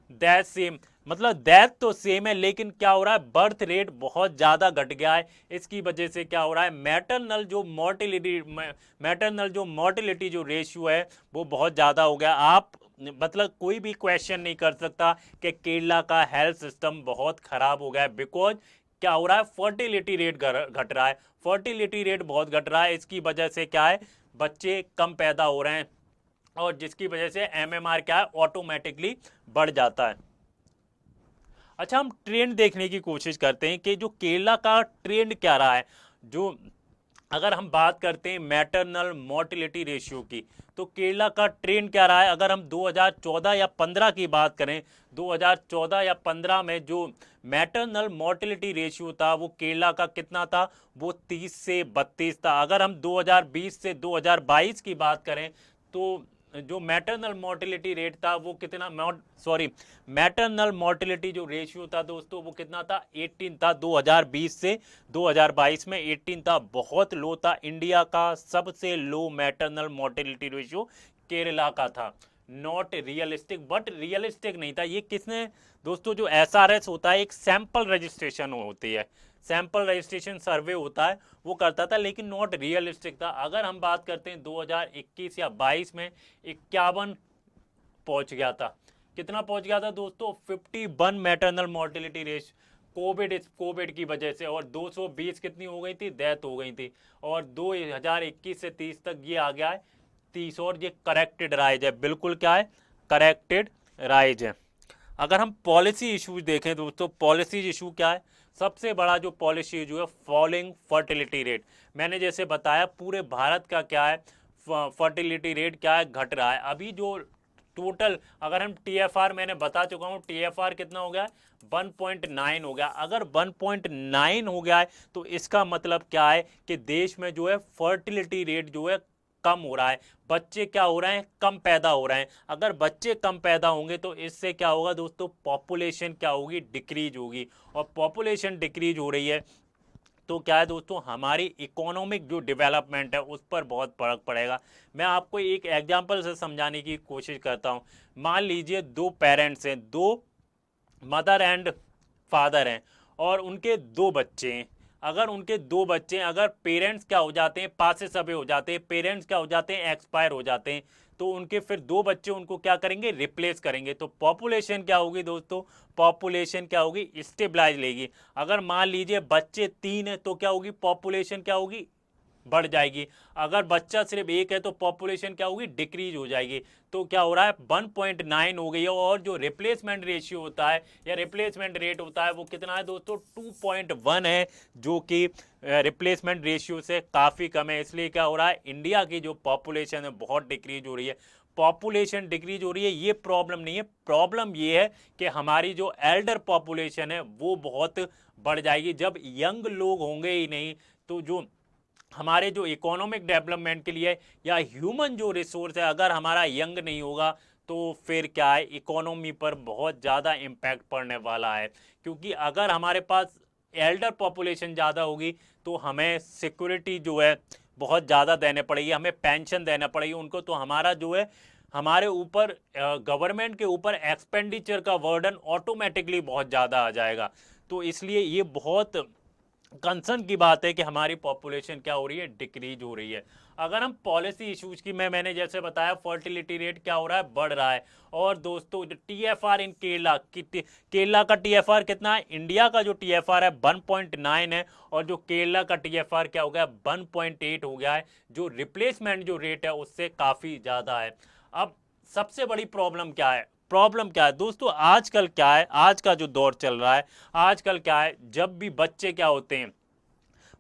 दैट सेम, मतलब डेथ तो सेम है, लेकिन क्या हो रहा है, बर्थ रेट बहुत ज़्यादा घट गया है। इसकी वजह से क्या हो रहा है, मैटरनल जो मोर्टिलिटी जो रेशियो है वो बहुत ज़्यादा हो गया। आप मतलब कोई भी क्वेश्चन नहीं कर सकता कि केरला का हेल्थ सिस्टम बहुत ख़राब हो गया है, बिकॉज क्या हो रहा है, फर्टिलिटी रेट घट रहा है, फर्टिलिटी रेट बहुत घट रहा है। इसकी वजह से क्या है, बच्चे कम पैदा हो रहे हैं और जिसकी वजह से एमएमआर क्या है, ऑटोमेटिकली बढ़ जाता है। अच्छा, हम ट्रेंड देखने की कोशिश करते हैं कि जो केरला का ट्रेंड क्या रहा है। जो अगर हम बात करते हैं मैटरनल मोर्टिलिटी रेशियो की, तो केरला का ट्रेंड क्या रहा है। अगर हम 2014 या 15 की बात करें, 2014 या 15 में जो मैटरनल मोर्टिलिटी रेशियो था वो केरला का कितना था, वो 30 से 32 था। अगर हम 2020 से 2022 की बात करें तो जो मैटरनल मोर्टिलिटी रेट था वो कितना, मैटरनल मोर्टिलिटी जो रेशियो था दोस्तों वो कितना था, 18 था। 2020 से 2022 में 18 था, बहुत लो था। इंडिया का सबसे लो मैटरनल मोर्टिलिटी रेशियो केरला का था। नॉट रियलिस्टिक, बट रियलिस्टिक नहीं था। ये किसने दोस्तों, जो एसआरएस होता है, एक सैंपल रजिस्ट्रेशन होती है, सैंपल रजिस्ट्रेशन सर्वे होता है, वो करता था, लेकिन नॉट रियलिस्टिक था। अगर हम बात करते हैं 2021 या 22 में 51 पहुंच गया था। कितना पहुंच गया था दोस्तों, 51 मैटरनल मोर्टिलिटी रेट, कोविड की वजह से। और 220 कितनी हो गई थी, डेथ हो गई थी। और 2021 से 30 तक ये आ गया है 30, और ये करेक्टेड राइज है, बिल्कुल क्या है, करेक्टेड राइज है। अगर हम पॉलिसी इशूज देखें दोस्तों, पॉलिसी इशू क्या है, सबसे बड़ा जो पॉलिसी इशू है, फॉलिंग फर्टिलिटी रेट। मैंने जैसे बताया पूरे भारत का क्या है, फर्टिलिटी रेट क्या है, घट रहा है। अभी जो टोटल, अगर हम टीएफआर, मैंने बता चुका हूँ टीएफआर कितना हो गया, 1.9 हो गया। अगर 1.9 हो गया है तो इसका मतलब क्या है कि देश में जो है फर्टिलिटी रेट जो है कम हो रहा है, बच्चे क्या हो रहे हैं, कम पैदा हो रहे हैं। अगर बच्चे कम पैदा होंगे तो इससे क्या होगा दोस्तों, पॉपुलेशन क्या होगी, डिक्रीज होगी। और पॉपुलेशन डिक्रीज हो रही है तो क्या है दोस्तों, हमारी इकोनॉमिक जो डेवलपमेंट है उस पर बहुत फर्क पड़ेगा। मैं आपको एक एग्जांपल से समझाने की कोशिश करता हूं। मान लीजिए दो पेरेंट्स हैं, दो मदर एंड फादर हैं, और उनके दो बच्चे हैं। अगर उनके दो बच्चे हैं, अगर पेरेंट्स क्या हो जाते हैं, पासेस अवे हो जाते हैं, पेरेंट्स क्या हो जाते हैं, एक्सपायर हो जाते हैं, तो उनके फिर दो बच्चे उनको क्या करेंगे, रिप्लेस करेंगे। तो पॉपुलेशन क्या होगी दोस्तों, पॉपुलेशन क्या होगी, स्टेबलाइज लेगी। अगर मान लीजिए बच्चे 3 है तो क्या होगी, पॉपुलेशन क्या होगी, बढ़ जाएगी। अगर बच्चा सिर्फ 1 है तो पॉपुलेशन क्या होगी, डिक्रीज हो जाएगी। तो क्या हो रहा है, 1.9 हो गई है। और जो रिप्लेसमेंट रेशियो होता है या रिप्लेसमेंट रेट होता है वो कितना है दोस्तों, 2.1 है, जो कि रिप्लेसमेंट रेशियो से काफ़ी कम है। इसलिए क्या हो रहा है, इंडिया की जो पॉपुलेशन है बहुत डिक्रीज हो रही है। पॉपुलेशन डिक्रीज हो रही है, ये प्रॉब्लम नहीं है, प्रॉब्लम ये है कि हमारी जो एल्डर पॉपुलेशन है वो बहुत बढ़ जाएगी। जब यंग लोग होंगे ही नहीं तो जो हमारे जो इकोनॉमिक डेवलपमेंट के लिए या ह्यूमन जो रिसोर्स है, अगर हमारा यंग नहीं होगा तो फिर क्या है, इकोनॉमी पर बहुत ज़्यादा इम्पैक्ट पड़ने वाला है। क्योंकि अगर हमारे पास एल्डर पॉपुलेशन ज़्यादा होगी तो हमें सिक्योरिटी जो है बहुत ज़्यादा देने पड़ेगी, हमें पेंशन देना पड़ेगी उनको। तो हमारा जो है, हमारे ऊपर गवर्नमेंट के ऊपर एक्सपेंडिचर का वर्डन ऑटोमेटिकली बहुत ज़्यादा आ जाएगा। तो इसलिए ये बहुत कंसर्न की बात है कि हमारी पॉपुलेशन क्या हो रही है, डिक्रीज हो रही है। अगर हम पॉलिसी इश्यूज की, मैंने जैसे बताया फर्टिलिटी रेट क्या हो रहा है, बढ़ रहा है। और दोस्तों जो टीएफआर इन केरला का टीएफआर कितना है, इंडिया का जो टीएफआर है 1.9 है, और जो केरला का टीएफआर क्या हो गया, 1.8 हो गया है, जो रिप्लेसमेंट जो रेट है उससे काफ़ी ज़्यादा है। अब सबसे बड़ी प्रॉब्लम क्या है, प्रॉब्लम क्या है दोस्तों, आजकल क्या है, आज का जो दौर चल रहा है, आजकल क्या है, जब भी बच्चे क्या होते हैं,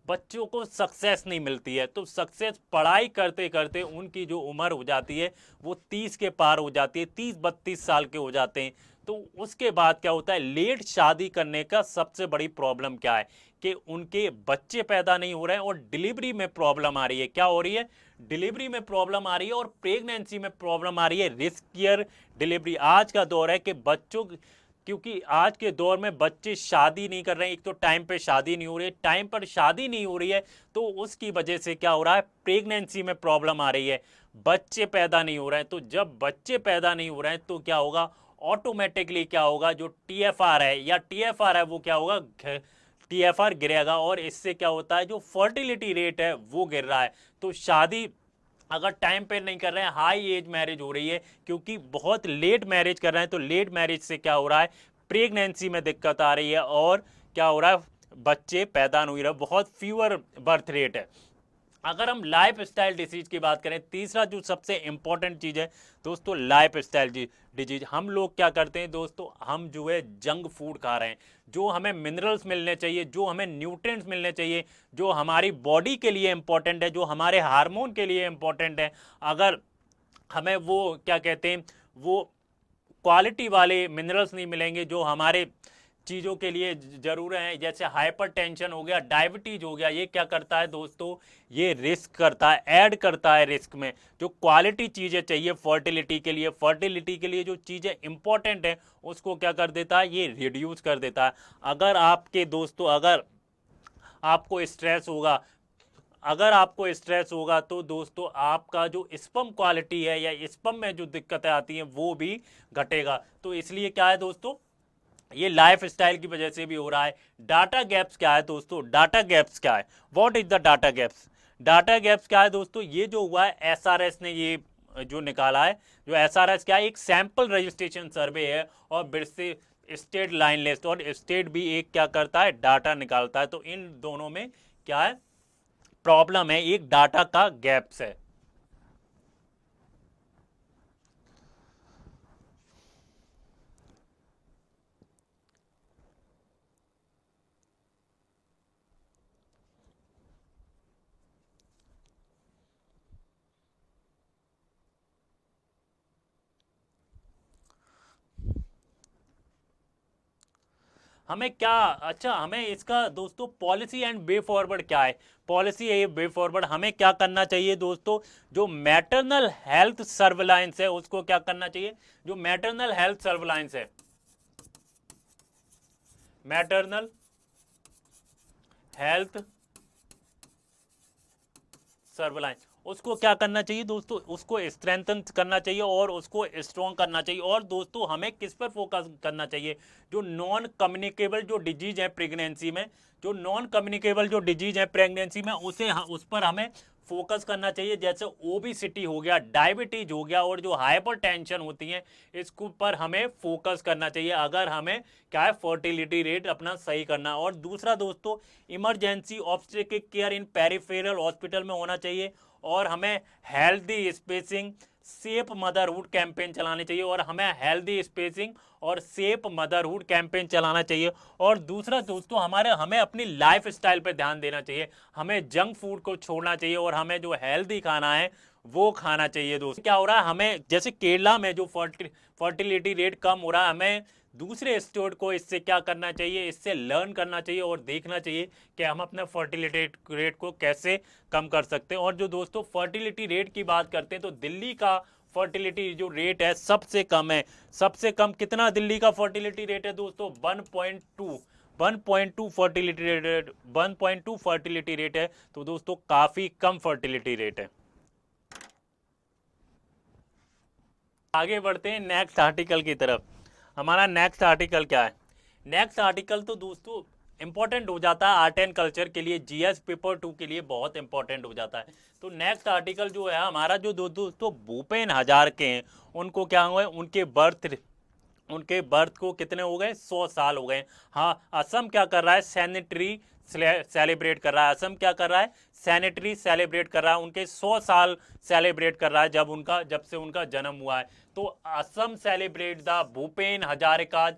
बच्चों को सक्सेस नहीं मिलती है, तो सक्सेस पढ़ाई करते करते उनकी जो उम्र हो जाती है वो 30 के पार हो जाती है, 30-32 साल के हो जाते हैं। तो उसके बाद क्या होता है, लेट शादी करने का सबसे बड़ी प्रॉब्लम क्या है कि उनके बच्चे पैदा नहीं हो रहे हैं और डिलीवरी में प्रॉब्लम आ रही है। क्या हो रही है, डिलीवरी में प्रॉब्लम आ रही है और प्रेगनेंसी में प्रॉब्लम आ रही है, रिस्कियर डिलीवरी। आज का दौर है कि बच्चों, क्योंकि आज के दौर में बच्चे शादी नहीं कर रहे हैं, एक तो टाइम पे शादी नहीं हो रही है, टाइम पर शादी नहीं हो रही है तो उसकी वजह से क्या हो रहा है, प्रेगनेंसी में प्रॉब्लम आ रही है, बच्चे पैदा नहीं हो रहे हैं। तो जब बच्चे पैदा नहीं हो रहे हैं तो क्या होगा, ऑटोमेटिकली क्या होगा, जो टीएफआर है या टीएफआर है वो क्या होगा, टीएफआर गिरेगा और इससे क्या होता है, जो फर्टिलिटी रेट है वो गिर रहा है। तो शादी अगर टाइम पे नहीं कर रहे हैं, हाई एज मैरिज हो रही है, क्योंकि बहुत लेट मैरिज कर रहे हैं, तो लेट मैरिज से क्या हो रहा है, प्रेगनेंसी में दिक्कत आ रही है और क्या हो रहा है, बच्चे पैदा नहीं हो रहे, बहुत फ्यूअर बर्थ रेट है। अगर हम लाइफ स्टाइल डिजीज की बात करें, तीसरा जो सबसे इंपॉर्टेंट चीज़ है दोस्तों, लाइफ स्टाइल डिजीज। हम लोग क्या करते हैं दोस्तों, हम जो है जंक फूड खा रहे हैं, जो हमें मिनरल्स मिलने चाहिए, जो हमें न्यूट्रिएंट्स मिलने चाहिए, जो हमारी बॉडी के लिए इंपॉर्टेंट है, जो हमारे हार्मोन के लिए इंपॉर्टेंट है, अगर हमें वो क्या कहते हैं, वो क्वालिटी वाले मिनरल्स नहीं मिलेंगे जो हमारे चीज़ों के लिए जरूर हैं, जैसे हाइपरटेंशन हो गया, डायबिटीज हो गया, ये क्या करता है दोस्तों, ये रिस्क करता है, ऐड करता है रिस्क में। जो क्वालिटी चीज़ें चाहिए फर्टिलिटी के लिए जो चीज़ें इंपॉर्टेंट है उसको क्या कर देता है, ये रिड्यूस कर देता है। अगर आपके दोस्तों, अगर आपको स्ट्रेस होगा, अगर आपको स्ट्रेस होगा तो दोस्तों आपका जो स्पर्म क्वालिटी है या स्पर्म में जो दिक्कतें आती हैं वो भी घटेगा। तो इसलिए क्या है दोस्तों, ये लाइफ स्टाइल की वजह से भी हो रहा है। डाटा गैप्स क्या है दोस्तों, डाटा गैप्स क्या है, what is the data gaps, data gaps क्या है दोस्तों, ये जो हुआ है एसआरएस ने ये जो निकाला है, जो एसआरएस क्या है, एक सैंपल रजिस्ट्रेशन सर्वे है और फिर से स्टेट लाइन लिस्ट, और स्टेट भी एक क्या करता है, डाटा निकालता है। तो इन दोनों में क्या है, प्रॉब्लम है, एक डाटा का गैप्स है। हमें क्या, अच्छा हमें इसका दोस्तों पॉलिसी एंड वे फॉरवर्ड क्या है, पॉलिसी है वे फॉरवर्ड, हमें क्या करना चाहिए दोस्तों, जो मैटरनल हेल्थ सर्विलांस है उसको क्या करना चाहिए, जो मैटरनल हेल्थ सर्विलांस है, मैटरनल हेल्थ सर्विलांस, उसको क्या करना चाहिए दोस्तों, उसको स्ट्रेंथन करना चाहिए और उसको स्ट्रॉन्ग करना चाहिए। और दोस्तों हमें किस पर फोकस करना चाहिए, जो नॉन कम्युनिकेबल जो डिजीज है प्रेगनेंसी में, जो नॉन कम्युनिकेबल जो डिजीज है प्रेगनेंसी में उस पर हमें फोकस करना चाहिए, जैसे ओबेसिटी हो गया, डायबिटीज हो गया और जो हाइपरटेंशन होती है इसको पर हमें फोकस करना चाहिए, अगर हमें क्या है, फर्टिलिटी रेट अपना सही करना। और दूसरा दोस्तों, इमरजेंसी ऑब्स्टेट्रिक केयर इन पेरिफेरल हॉस्पिटल में होना चाहिए और हमें healthy spacing safe motherhood campaign चलाने चाहिए, और हमें हेल्दी स्पेसिंग और सेफ मदरहुड कैंपेन चलाना चाहिए। और दूसरा दोस्तों, हमें अपनी लाइफ स्टाइल पर ध्यान देना चाहिए, हमें जंक फूड को छोड़ना चाहिए और हमें जो हेल्दी खाना है वो खाना चाहिए। दोस्तों क्या हो रहा है, हमें जैसे केरला में जो फर्टिलिटी रेट कम हो रहा है, हमें दूसरे स्टेट को इससे क्या करना चाहिए, इससे लर्न करना चाहिए और देखना चाहिए कि हम अपने फर्टिलिटी रेट को कैसे कम कर सकते हैं। और जो दोस्तों फर्टिलिटी रेट की बात करते हैं तो दिल्ली का फर्टिलिटी जो रेट है सबसे कम है, सबसे कम कितना दिल्ली का फर्टिलिटी रेट है दोस्तों, 1.2 फर्टिलिटी रेट, 1.2 फर्टिलिटी रेट है। तो दोस्तों काफी कम फर्टिलिटी रेट है। आगे बढ़ते हैं नेक्स्ट आर्टिकल की तरफ। हमारा नेक्स्ट आर्टिकल क्या है, नेक्स्ट आर्टिकल तो दोस्तों इंपॉर्टेंट हो जाता है आर्ट एंड कल्चर के लिए, जीएस पेपर 2 के लिए बहुत इंपॉर्टेंट हो जाता है। तो नेक्स्ट आर्टिकल जो है हमारा, जो दोस्तों भूपेन हजारिका हैं, उनको क्या हुआ है, उनके बर्थ को कितने हो गए, 100 साल हो गए। हाँ, असम क्या कर रहा है, सैनिटरी सेलिब्रेट कर रहा है, असम क्या कर रहा है, सैनिटरी सेलिब्रेट कर रहा है, उनके 100 साल सेलिब्रेट कर रहा है जब से उनका जन्म हुआ है। तो Assam celebrate the Bhupen Hazarika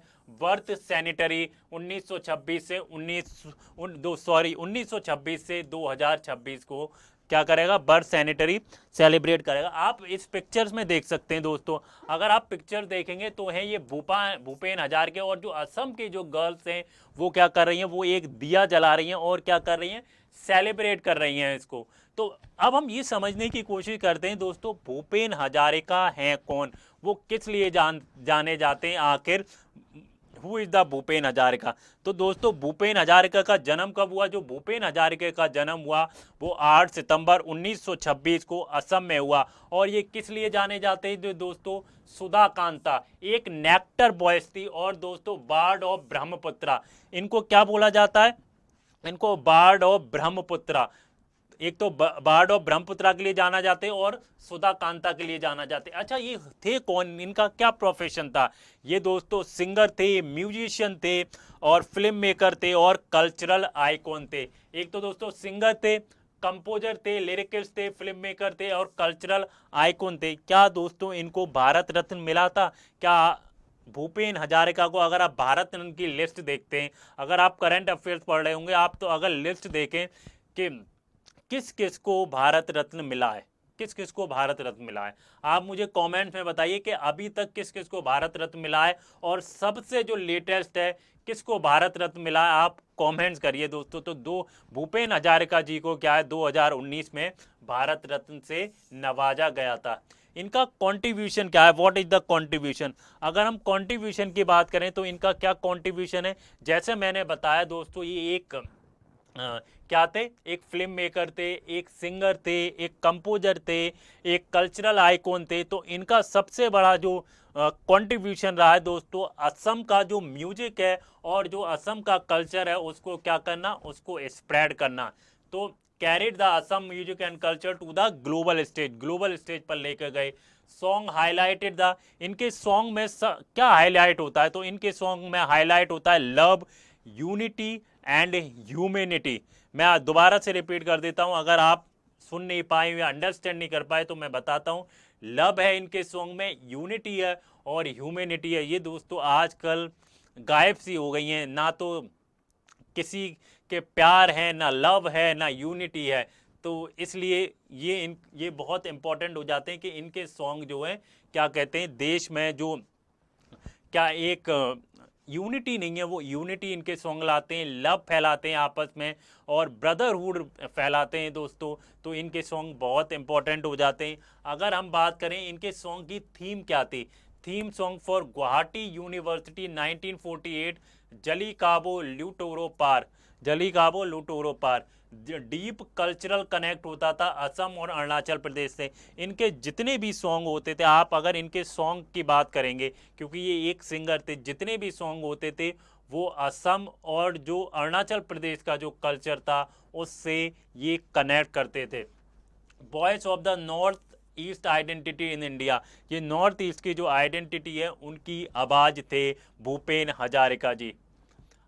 birth sanitary 1926 से 1926 से 2026 को क्या करेगा, बर्थ सैनिटरी सेलिब्रेट करेगा। आप इस पिक्चर्स में देख सकते हैं दोस्तों, अगर आप पिक्चर देखेंगे तो है ये भूपेन हजारिका, और जो असम की जो गर्ल्स हैं वो क्या कर रही हैं, वो एक दिया जला रही हैं और क्या कर रही हैं, सेलिब्रेट कर रही हैं इसको। तो अब हम ये समझने की कोशिश करते हैं दोस्तों, भूपेन हजारिका हैं कौन, वो किस लिए जाने जाते हैं आखिर, who is the Bhupen Hazarika. तो दोस्तों भूपेन हजारिका का जन्म कब हुआ, जो भूपेन हजारिका का जन्म हुआ वो 8 सितंबर 1926 को असम में हुआ। और ये किस लिए जाने जाते हैं, जो दोस्तों सुधा कांता एक नेक्टर बॉयस थी, और दोस्तों बार्ड ऑफ ब्रह्मपुत्रा, इनको क्या बोला जाता है, इनको बार्ड ऑफ ब्रह्मपुत्रा, एक तो बार्ड ऑफ ब्रह्मपुत्रा के लिए जाना जाते और सुधा कांता के लिए जाना जाते। अच्छा ये थे कौन, इनका क्या प्रोफेशन था, ये दोस्तों सिंगर थे, म्यूजिशियन थे और फिल्म मेकर थे और कल्चरल आइकॉन थे। एक तो दोस्तों सिंगर थे, कंपोजर थे, लिरिकिस्ट थे, फिल्म मेकर थे और कल्चरल आइकॉन थे। क्या दोस्तों इनको भारत रत्न मिला था, क्या भूपेन हजारिका को अगर आप भारत रत्न की लिस्ट देखते हैं, अगर आप करंट अफेयर्स पढ़ रहे होंगे आप, तो अगर लिस्ट देखें कि किस किस को भारत रत्न मिला है, किस किस को भारत रत्न मिला है, आप मुझे कमेंट में बताइए कि अभी तक किस किस को भारत रत्न मिला है, और सबसे जो लेटेस्ट है किसको भारत रत्न मिला है, आप कमेंट्स करिए दोस्तों। तो दो भूपेन हजारिका जी को क्या है 2019 में भारत रत्न से नवाजा गया था। इनका कंट्रीब्यूशन क्या है, व्हाट इज द कंट्रीब्यूशन, अगर हम कंट्रीब्यूशन की बात करें तो इनका क्या कंट्रीब्यूशन है, जैसे मैंने बताया दोस्तों ये एक क्या थे, एक फिल्म मेकर थे, एक सिंगर थे, एक कंपोजर थे, एक कल्चरल आइकॉन थे। तो इनका सबसे बड़ा जो कंट्रीब्यूशन रहा है दोस्तों, असम का जो म्यूजिक है और जो असम का कल्चर है उसको क्या करना, उसको स्प्रेड करना। तो carried the Assam music and culture to the global stage, global stage पर लेकर गए। सॉन्ग हाईलाइटेड द, इनके सॉन्ग में क्या हाईलाइट होता है, तो इनके सॉन्ग में हाईलाइट होता है लव, यूनिटी एंड ह्यूमैनिटी। मैं दोबारा से रिपीट कर देता हूं, अगर आप सुन नहीं पाए या अंडरस्टैंड नहीं कर पाए तो मैं बताता हूं। लव है इनके सॉन्ग में, यूनिटी है और ह्यूमैनिटी है। ये दोस्तों आजकल गायब सी हो गई हैं, ना तो किसी के प्यार है, ना लव है, ना यूनिटी है। तो इसलिए ये बहुत इंपॉर्टेंट हो जाते हैं कि इनके सॉन्ग जो है क्या कहते हैं, देश में जो क्या एक यूनिटी नहीं है, वो यूनिटी इनके सॉन्ग लाते हैं, लव फैलाते हैं आपस में और ब्रदरहुड फैलाते हैं दोस्तों। तो इनके सॉन्ग बहुत इंपॉर्टेंट हो जाते हैं। अगर हम बात करें इनके सॉन्ग की थीम क्या थी, theme song for Guwahati university 1948, जली काबो लुटोरो पार, जली काबो लुटोरो पार। डीप कल्चरल कनेक्ट होता था असम और अरुणाचल प्रदेश से। इनके जितने भी सॉन्ग होते थे, आप अगर इनके सॉन्ग की बात करेंगे, क्योंकि ये एक सिंगर थे, जितने भी सॉन्ग होते थे वो असम और जो अरुणाचल प्रदेश का जो कल्चर था उससे ये कनेक्ट करते थे। Voice of the north east identity in India, ये नॉर्थ ईस्ट की जो आइडेंटिटी है उनकी आवाज़ थे भूपेन हजारिका जी।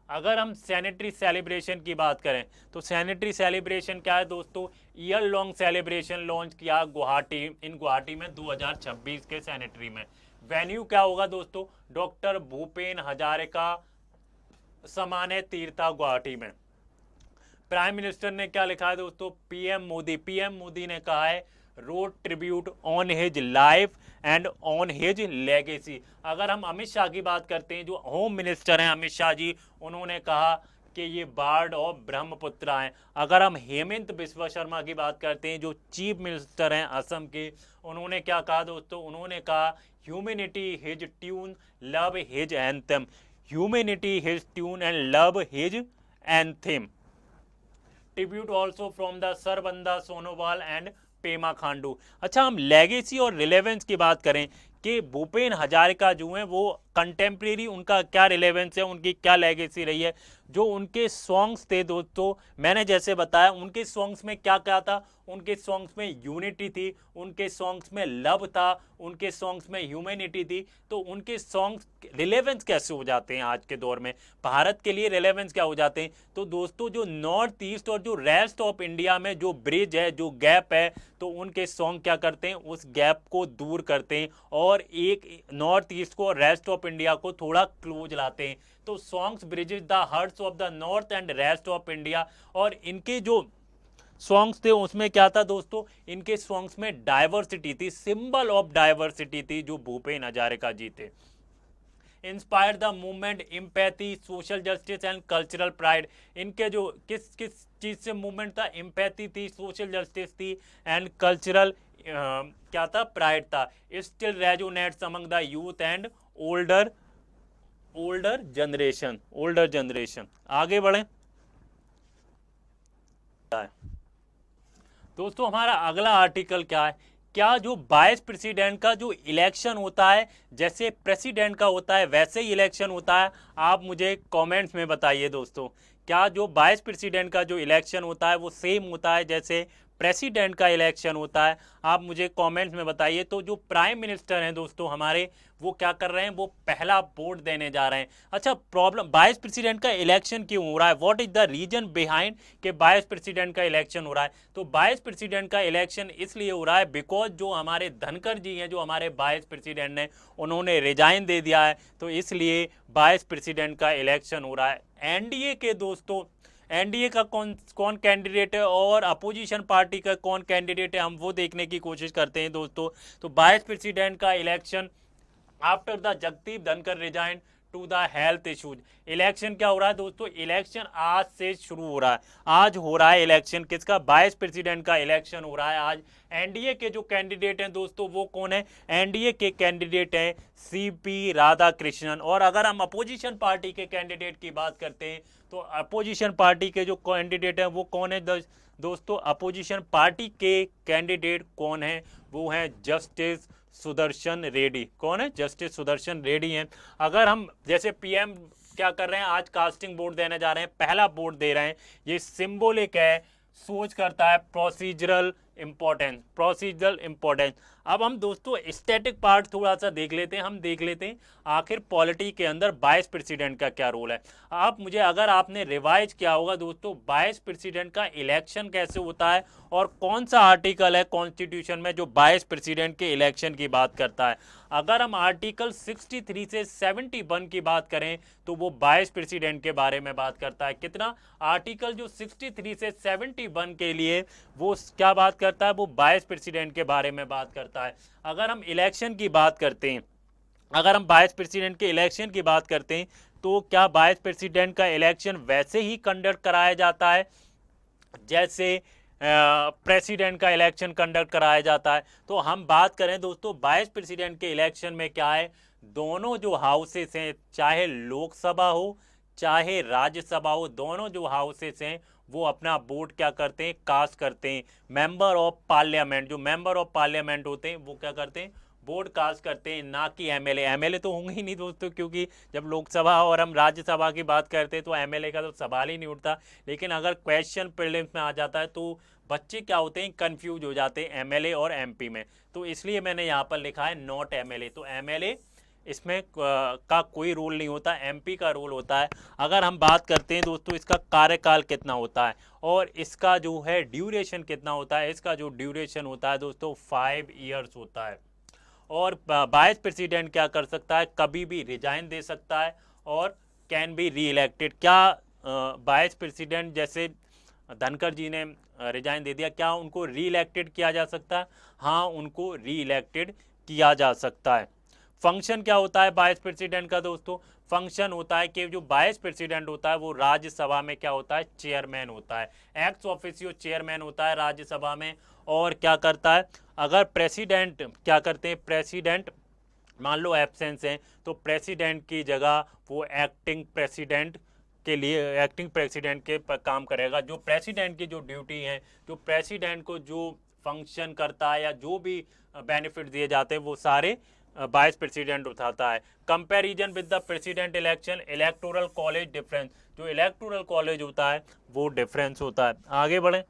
अगर हम सैनिटरी सेलिब्रेशन की बात करें तो सैनिटरी सेलिब्रेशन क्या है दोस्तों, ईयर लॉन्ग सेलिब्रेशन लॉन्च किया गुवाहाटी में 2026 के सैनिटरी में। वेन्यू क्या होगा दोस्तों, डॉक्टर भूपेन हजारिका समाने तीर्था गुवाहाटी में। प्राइम मिनिस्टर ने क्या लिखा है दोस्तों, पीएम मोदी ने कहा है road tribute on his life and on his legacy. अगर हम अमित शाह की बात करते हैं, जो होम मिनिस्टर हैं अमित शाह जी, उन्होंने कहा कि ये बार्ड ऑफ ब्रह्मपुत्रा हैं। अगर हम हेमंत बिस्वा शर्मा की बात करते हैं, जो चीफ मिनिस्टर हैं असम के, उन्होंने क्या कहा दोस्तों, उन्होंने कहा humanity his tune love his anthem, humanity his tune and love his anthem. Tribute also from the Sarbananda Sonowal and Pema Khandu. अच्छा हम लेगेसी और रिलेवेंस की बात करें कि भूपेन हजारिका जो हैं वो कंटेम्प्रेरी, उनका क्या रिलेवेंस है, उनकी क्या लेगेसी रही है। जो उनके सॉन्ग्स थे दोस्तों, मैंने जैसे बताया उनके सॉन्ग्स में क्या क्या था, उनके सॉन्ग्स में यूनिटी थी, उनके सॉन्ग्स में लव था, उनके सॉन्ग्स में ह्यूमैनिटी थी। तो उनके सॉन्ग्स रिलेवेंस कैसे हो जाते हैं आज के दौर में, भारत के लिए रिलेवेंस क्या हो जाते हैं, तो दोस्तों जो नॉर्थ ईस्ट और जो रेस्ट ऑफ इंडिया में जो ब्रिज है, जो गैप है, तो उनके सॉन्ग क्या करते हैं, उस गैप को दूर करते हैं और एक नॉर्थ ईस्ट को रेस्ट ऑफ इंडिया को थोड़ा क्लोज लाते हैं। तो songs bridges the hearts of the north and rest of India. और इनके जो सॉन्ग्स थे उसमें क्या था दोस्तों, इनके सॉन्ग्स में डाइवर्सिटी थी, सिंबल ऑफ डाइवर्सिटी थी जो भूपेन हजारिका जी थे। Inspire the movement, empathy, social justice and cultural pride. इनके जो किस किस चीज़ से मूवमेंट था, एम्पैथी थी, सोशल जस्टिस थी एंड कल्चरल क्या था, प्राइड था। Still resonates among the youth and older generation. आगे बढ़े दोस्तों, हमारा अगला आर्टिकल क्या है, क्या जो वाइस प्रेसिडेंट का जो इलेक्शन होता है, जैसे प्रेसिडेंट का होता है वैसे ही इलेक्शन होता है? आप मुझे कमेंट्स में बताइए दोस्तों, क्या जो वाइस प्रेसिडेंट का जो इलेक्शन होता है वो सेम होता है जैसे प्रेसिडेंट का इलेक्शन होता है? आप मुझे कमेंट्स में बताइए। तो जो प्राइम मिनिस्टर हैं दोस्तों हमारे, वो क्या कर रहे हैं, वो पहला वोट देने जा रहे हैं। अच्छा, प्रॉब्लम वाइस प्रेसिडेंट का इलेक्शन क्यों हो रहा है, what is the reason behind कि वाइस प्रेसिडेंट का इलेक्शन हो रहा है? तो वाइस प्रेसिडेंट का इलेक्शन इसलिए हो रहा है बिकॉज जो हमारे धनखड़ जी हैं, जो हमारे वाइस प्रेसिडेंट हैं, उन्होंने रिजाइन दे दिया है, तो इसलिए वाइस प्रेसिडेंट का इलेक्शन हो रहा है। एनडीए के दोस्तों, एनडीए का कौन कैंडिडेट है और अपोजिशन पार्टी का कौन कैंडिडेट है, हम वो देखने की कोशिश करते हैं दोस्तों। तो वाइस प्रेसिडेंट का election after the Jagdeep Dhankhar resign to the health issues. Election क्या हो रहा है दोस्तों, इलेक्शन आज से शुरू हो रहा है, आज हो रहा है इलेक्शन किसका, वाइस प्रेसिडेंट का इलेक्शन हो रहा है आज। एनडीए के जो कैंडिडेट हैं दोस्तों वो कौन है, एनडीए के कैंडिडेट हैं सीपी राधाकृष्णन। और अगर हम अपोजिशन पार्टी के कैंडिडेट की बात करते हैं तो अपोजिशन पार्टी के जो कैंडिडेट हैं वो कौन है दोस्तों, अपोजिशन पार्टी के कैंडिडेट कौन है, वो हैं जस्टिस सुदर्शन रेड्डी। कौन है, जस्टिस सुदर्शन रेड्डी हैं। अगर हम जैसे पीएम क्या कर रहे हैं, आज कास्टिंग वोट देने जा रहे हैं, पहला वोट दे रहे हैं, ये सिंबॉलिक है, सोच करता है प्रोसीजरल इंपॉर्टेंस। अब हम दोस्तों स्टैटिक पार्ट थोड़ा सा देख लेते हैं, हम देख लेते हैं आखिर पॉलिटी के अंदर वाइस प्रेसिडेंट का क्या रोल है। आप मुझे, अगर आपने रिवाइज किया होगा दोस्तों, वाइस प्रेसिडेंट का इलेक्शन कैसे होता है और कौन सा आर्टिकल है कॉन्स्टिट्यूशन में जो वाइस प्रेसिडेंट के इलेक्शन की बात करता है। अगर हम आर्टिकल 63 से 71 की बात करें तो वो वाइस प्रेसिडेंट के बारे में बात करता है। कितना, आर्टिकल जो 63 से 71 के लिए वो क्या बात करता है, वो वाइस प्रेसिडेंट के बारे में बात करता है। अगर हम इलेक्शन की बात करते हैं, अगर हम वाइस प्रेसिडेंट के इलेक्शन की बात करते हैं तो क्या वाइस प्रेसिडेंट का इलेक्शन वैसे ही कंडक्ट कराया जाता है जैसे प्रेसिडेंट का इलेक्शन कंडक्ट कराया जाता है? तो हम बात करें दोस्तों वाइस प्रेसिडेंट के इलेक्शन में क्या है, दोनों जो हाउसेस हैं, चाहे लोकसभा हो चाहे राज्यसभा हो, दोनों जो हाउसेस हैं वो अपना वोट क्या करते हैं, कास्ट करते हैं। मेंबर ऑफ पार्लियामेंट, जो मेंबर ऑफ पार्लियामेंट होते हैं वो क्या करते हैं, वोट कास्ट करते हैं, ना कि एमएलए। एमएलए तो होंगे ही नहीं दोस्तों, क्योंकि जब लोकसभा और हम राज्यसभा की बात करते हैं तो एमएलए का तो सवाल ही नहीं उठता। लेकिन अगर क्वेश्चन प्रीलिम्स में आ जाता है तो बच्चे क्या होते हैं, कंफ्यूज हो जाते हैं एमएलए और एमपी में। तो इसलिए मैंने यहाँ पर लिखा है नॉट एमएलए। तो एमएलए इसमें का कोई रोल नहीं होता, एमपी का रोल होता है। अगर हम बात करते हैं दोस्तों इसका कार्यकाल कितना होता है और इसका जो है ड्यूरेशन कितना होता है, इसका जो ड्यूरेशन होता है दोस्तों 5 ईयर्स होता है। और वाइस प्रेसिडेंट क्या कर सकता है, कभी भी रिजाइन दे सकता है और कैन बी री इलेक्टेड। क्या वाइस प्रेसिडेंट जैसे धनखड़ जी ने रिजाइन दे दिया, क्या उनको री इलेक्टेड किया जा सकता है? हाँ, उनको री इलेक्टेड किया जा सकता है। फंक्शन क्या होता है वाइस प्रेसिडेंट का दोस्तों, फंक्शन होता है कि जो वाइस प्रेसिडेंट होता है वो राज्यसभा में क्या होता है, चेयरमैन होता है, एक्स ऑफिशियो चेयरमैन होता है राज्यसभा में। और क्या करता है, अगर प्रेसिडेंट क्या करते हैं, प्रेसिडेंट मान लो एब्सेंस है तो प्रेसिडेंट की जगह वो एक्टिंग प्रेसिडेंट के लिए, एक्टिंग प्रेसिडेंट के पर काम करेगा। जो प्रेसिडेंट की जो ड्यूटी है, जो प्रेसिडेंट को जो फंक्शन करता है या जो भी बेनिफिट दिए जाते हैं वो सारे वाइस प्रेसिडेंट उठाता है। Comparison with the president election, electoral college difference, जो इलेक्टोरल कॉलेज होता है वो डिफरेंस होता है। आगे बढ़ें।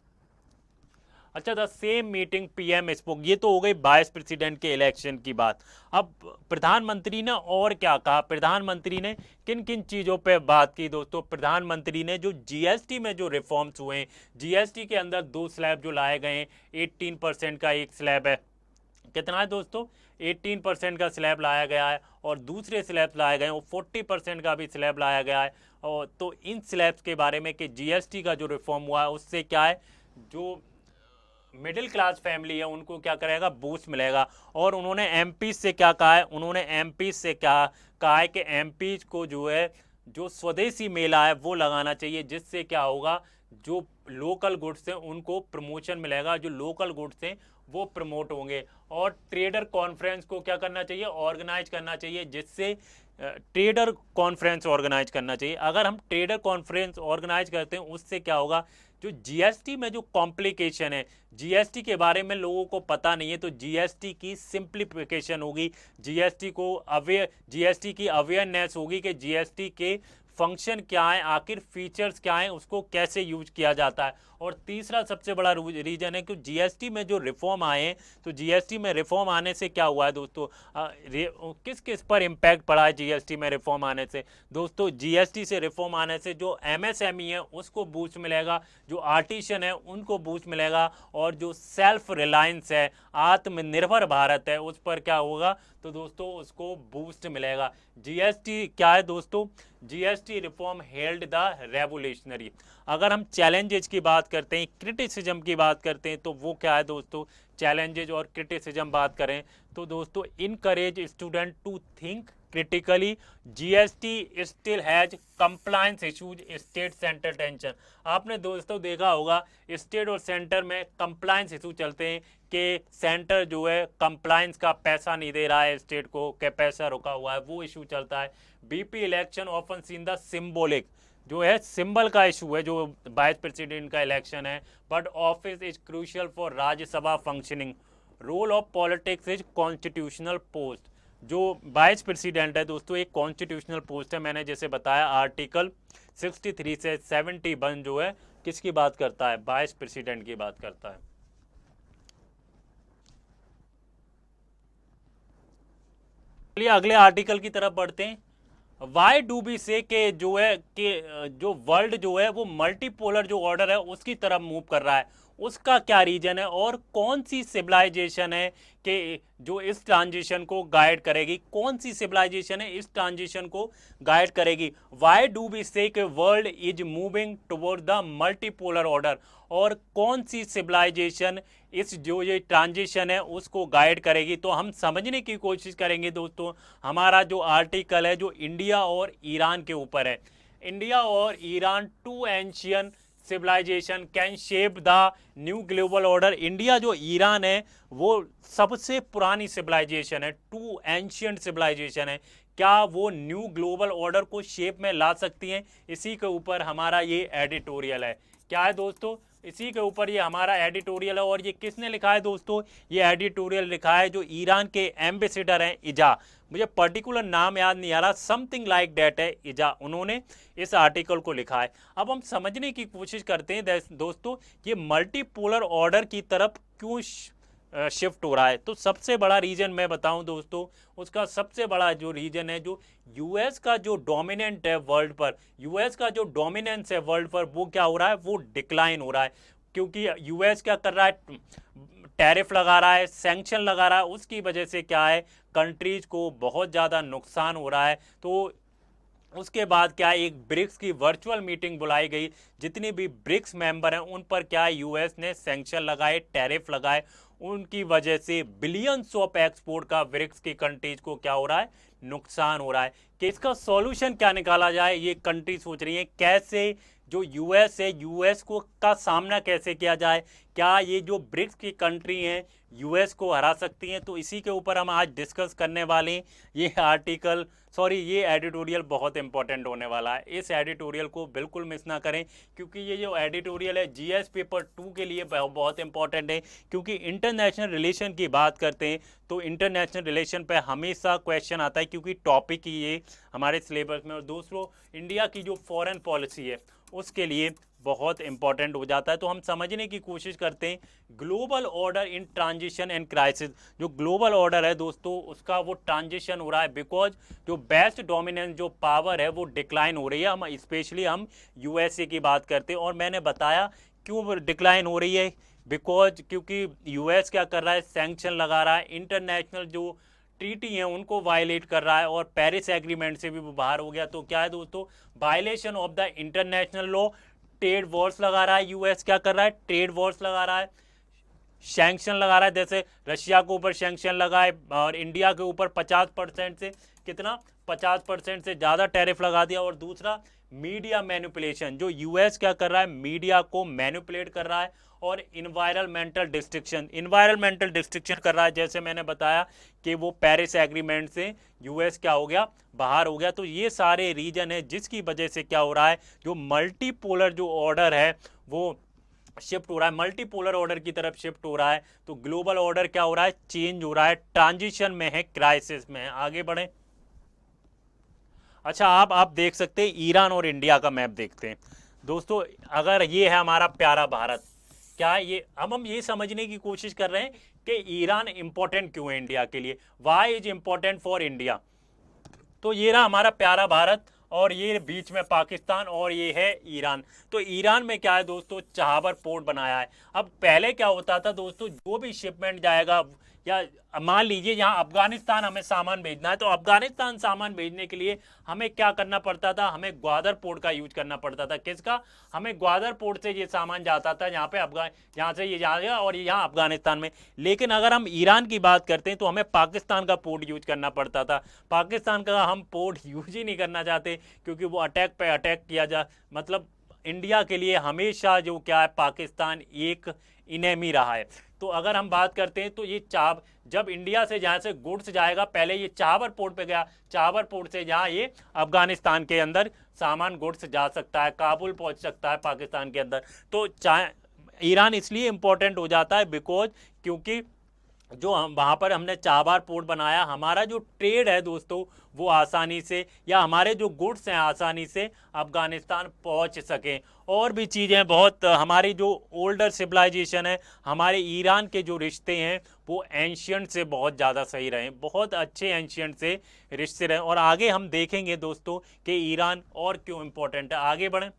अच्छा, the same meeting PM spoke, ये तो हो गई वाइस प्रेसिडेंट के इलेक्शन की बात। अब प्रधानमंत्री ने और क्या कहा, प्रधानमंत्री ने किन किन चीज़ों पे बात की दोस्तों। प्रधानमंत्री ने जो जीएसटी में जो रिफॉर्म्स हुए हैं, जीएसटी के अंदर 2 स्लैब जो लाए गए हैं, 18% का एक स्लैब है, कितना है दोस्तों, 18% का स्लैब लाया गया है, और दूसरे स्लैब लाए गए हैं वो 40% का भी स्लैब लाया गया है। और तो इन स्लैब्स के बारे में कि जीएसटी का जो रिफॉर्म हुआ है उससे क्या है, जो मिडिल क्लास फैमिली है उनको क्या करेगा, बूस्ट मिलेगा। और उन्होंने एमपी से क्या कहा है, उन्होंने एमपी से क्या कहा है कि एमपी को जो है जो स्वदेशी मेला है वो लगाना चाहिए, जिससे क्या होगा, जो लोकल गुड्स हैं उनको प्रमोशन मिलेगा, जो लोकल गुड्स हैं वो प्रमोट होंगे। और ट्रेडर कॉन्फ्रेंस को क्या करना चाहिए, ऑर्गेनाइज करना चाहिए, जिससे ट्रेडर कॉन्फ्रेंस ऑर्गेनाइज करना चाहिए। अगर हम ट्रेडर कॉन्फ्रेंस ऑर्गेनाइज करते हैं उससे क्या होगा, जो जीएसटी में जो कॉम्प्लिकेशन है, जीएसटी के बारे में लोगों को पता नहीं है, तो जीएसटी की सिंप्लीफिकेशन होगी, जीएसटी की अवेयरनेस होगी कि जीएसटी के फंक्शन क्या है, आखिर फीचर्स क्या हैं, उसको कैसे यूज किया जाता है। और तीसरा सबसे बड़ा रीजन है कि जीएसटी में जो रिफॉर्म आए हैं, तो जीएसटी में रिफॉर्म आने से क्या हुआ है दोस्तों, किस किस पर इम्पैक्ट पड़ा है जीएसटी में रिफॉर्म आने से दोस्तों। जीएसटी से रिफॉर्म आने से जो एमएसएमई है उसको बूस्ट मिलेगा, जो आर्टिसन है उनको बूस्ट मिलेगा, और जो सेल्फ रिलायंस है, आत्मनिर्भर भारत है, उस पर क्या होगा, तो दोस्तों उसको बूस्ट मिलेगा। जीएसटी क्या है दोस्तों, GST reform held the revolutionary. अगर हम चैलेंजेस की बात करते हैं, क्रिटिसिज्म की बात करते हैं, तो वो क्या है दोस्तों, चैलेंजेस और क्रिटिसिज्म बात करें तो दोस्तों, encourage student to think critically, GST still has compliance issues, state centre tension. आपने दोस्तों देखा होगा स्टेट और सेंटर में कंप्लायंस इशू चलते हैं कि सेंटर जो है कंप्लायंस का पैसा नहीं दे रहा है स्टेट को, कि पैसा रुका हुआ है, वो इशू चलता है। VP election often seen the symbolic, जो है सिंबल का इशू है, जो वाइस प्रेसिडेंट का इलेक्शन है, but office is crucial for Rajya Sabha functioning, role of politics is constitutional post. जो वाइस प्रेसिडेंट है दोस्तों एक कॉन्स्टिट्यूशनल पोस्ट है, मैंने जैसे बताया आर्टिकल 63 से 71 जो है किसकी बात करता है, वाइस प्रेसिडेंट की बात करता है। चलिए अगले आर्टिकल की तरफ बढ़ते हैं। वाई डू बी से के जो है कि जो वर्ल्ड जो है वो मल्टीपोलर जो ऑर्डर है उसकी तरफ मूव कर रहा है, उसका क्या रीजन है, और कौन सी सिविलाइजेशन है कि जो इस ट्रांजिशन को गाइड करेगी, कौन सी सिविलाइजेशन है इस ट्रांजिशन को गाइड करेगी। वाई डू बी से के world is moving toward the multipolar order, और कौन सी सिविलाइजेशन इस जो ये ट्रांजिशन है उसको गाइड करेगी। तो हम समझने की कोशिश करेंगे दोस्तों। हमारा जो आर्टिकल है जो इंडिया और ईरान के ऊपर है, इंडिया और Iran two ancient civilisation can shape the new global order. India जो ईरान है वो सबसे पुरानी सिविलाइजेशन है, टू एंशियंट सिविलाइजेशन है, क्या वो न्यू ग्लोबल ऑर्डर को शेप में ला सकती हैं, इसी के ऊपर हमारा ये एडिटोरियल है। क्या है दोस्तों, इसी के ऊपर ये हमारा एडिटोरियल है। और ये किसने लिखा है दोस्तों, ये एडिटोरियल लिखा है जो ईरान के एम्बेसडर हैं इजा, मुझे पर्टिकुलर नाम याद नहीं आ रहा, समथिंग लाइक दैट है इजा, उन्होंने इस आर्टिकल को लिखा है। अब हम समझने की कोशिश करते हैं दोस्तों ये मल्टीपोलर ऑर्डर की तरफ क्यों शिफ्ट हो रहा है। तो सबसे बड़ा रीजन मैं बताऊं दोस्तों, उसका सबसे बड़ा जो रीजन है, जो यूएस का जो डोमिनेंट है वर्ल्ड पर, यूएस का जो डोमिनेंस है वर्ल्ड पर, वो क्या हो रहा है, वो डिक्लाइन हो रहा है। क्योंकि यूएस क्या कर रहा है, टैरिफ लगा रहा है, सैंक्शन लगा रहा है, उसकी वजह से क्या है, कंट्रीज को बहुत ज़्यादा नुकसान हो रहा है। तो उसके बाद क्या है, एक ब्रिक्स की वर्चुअल मीटिंग बुलाई गई, जितनी भी ब्रिक्स मेंबर हैं उन पर क्या है, यूएस ने सैंक्शन लगाए, टैरिफ लगाए, उनकी वजह से बिलियंस ऑफ एक्सपोर्ट का ब्रिक्स की कंट्रीज को क्या हो रहा है, नुकसान हो रहा है। कि इसका सॉल्यूशन क्या निकाला जाए, ये कंट्री सोच रही है, कैसे जो यूएस है, यूएस को का सामना कैसे किया जाए, क्या ये जो ब्रिक्स की कंट्री हैं यूएस को हरा सकती हैं। तो इसी के ऊपर हम आज डिस्कस करने वाले हैं। ये एडिटोरियल बहुत इंपॉर्टेंट होने वाला है, इस एडिटोरियल को बिल्कुल मिस ना करें, क्योंकि ये जो एडिटोरियल है जीएस पेपर 2 के लिए बहुत इंपॉर्टेंट है। क्योंकि इंटरनेशनल रिलेशन की बात करते हैं तो इंटरनेशनल रिलेशन पे हमेशा क्वेश्चन आता है, क्योंकि टॉपिक ही ये हमारे सिलेबस में। और दूसरों इंडिया की जो फॉरेन पॉलिसी है उसके लिए बहुत इंपॉर्टेंट हो जाता है। तो हम समझने की कोशिश करते हैं global order in transition and crisis. जो ग्लोबल ऑर्डर है दोस्तों उसका वो ट्रांजिशन हो रहा है बिकॉज जो बेस्ट डोमिनेंस जो पावर है वो डिक्लाइन हो रही है। हम स्पेशली हम यूएसए की बात करते हैं और मैंने बताया क्यों डिक्लाइन हो रही है, बिकॉज क्योंकि यूएस क्या कर रहा है, सैंक्शन लगा रहा है, इंटरनेशनल जो ट्रीटी हैं उनको वायलेट कर रहा है और पेरिस एग्रीमेंट से भी वो बाहर हो गया। तो क्या है दोस्तों, violation of the international law, trade Wars लगा रहा है। यूएस क्या कर रहा है, ट्रेड वॉर्स लगा रहा है, सैंक्शन लगा रहा है। जैसे रशिया के ऊपर सैंक्शन लगाए और इंडिया के ऊपर 50% से कितना 50% से ज़्यादा टैरिफ लगा दिया। और दूसरा मीडिया मैनिपुलेशन, जो यूएस क्या कर रहा है, मीडिया को मैनिपुलेट कर रहा है और इन्वायरमेंटल डिस्ट्रिक्शन कर रहा है। जैसे मैंने बताया कि वो पेरिस एग्रीमेंट से यूएस क्या हो गया, बाहर हो गया। तो ये सारे रीजन है जिसकी वजह से क्या हो रहा है, जो मल्टीपोलर जो ऑर्डर है वो शिफ्ट हो रहा है, मल्टीपोलर ऑर्डर की तरफ शिफ्ट हो रहा है। तो ग्लोबल ऑर्डर क्या हो रहा है, चेंज हो रहा है, ट्रांजिशन में है, क्राइसिस में है। आगे बढ़े। अच्छा, आप देख सकते हैं ईरान और इंडिया का मैप देखते हैं दोस्तों। अगर ये है हमारा प्यारा भारत, क्या ये हम ये समझने की कोशिश कर रहे हैं कि ईरान इंपॉर्टेंट क्यों है इंडिया के लिए, why is important for India. तो ये रहा हमारा प्यारा भारत और ये बीच में पाकिस्तान और ये है ईरान। तो ईरान में क्या है दोस्तों, चाबहार पोर्ट बनाया है। अब पहले क्या होता था दोस्तों, जो भी शिपमेंट जाएगा या मान लीजिए यहाँ अफगानिस्तान हमें सामान भेजना है, तो अफगानिस्तान सामान भेजने के लिए हमें क्या करना पड़ता था, हमें ग्वादर पोर्ट का यूज करना पड़ता था। किसका, हमें ग्वादर पोर्ट से ये सामान जाता था यहाँ पे यहाँ से ये जाएगा और यहाँ अफगानिस्तान में। लेकिन अगर हम ईरान की बात करते हैं तो हमें पाकिस्तान का पोर्ट यूज करना पड़ता था। पाकिस्तान का हम पोर्ट यूज ही नहीं करना चाहते क्योंकि वो अटैक पे अटैक किया जा, मतलब इंडिया के लिए हमेशा जो क्या है, पाकिस्तान एक इनेमी रहा है। तो अगर हम बात करते हैं तो ये जब इंडिया से जहाँ से गुड्स जाएगा, पहले ये चाबहार पोर्ट पे गया, चाबहार पोर्ट से जहाँ ये अफगानिस्तान के अंदर सामान गुड्स जा सकता है, काबुल पहुँच सकता है पाकिस्तान के अंदर। तो ईरान इसलिए इंपॉर्टेंट हो जाता है बिकॉज क्योंकि जो हम वहाँ पर हमने चाबहार पोर्ट बनाया, हमारा जो ट्रेड है दोस्तों वो आसानी से, या हमारे जो गुड्स हैं आसानी से अफगानिस्तान पहुँच सकें। और भी चीज़ें बहुत, हमारी जो ओल्डर सिविलाइजेशन है, हमारे ईरान के जो रिश्ते हैं वो एंशियंट से बहुत ज़्यादा सही रहे, बहुत अच्छे एंशियंट से रिश्ते रहे। और आगे हम देखेंगे दोस्तों कि ईरान और क्यों इम्पोर्टेंट है। आगे बढ़ें।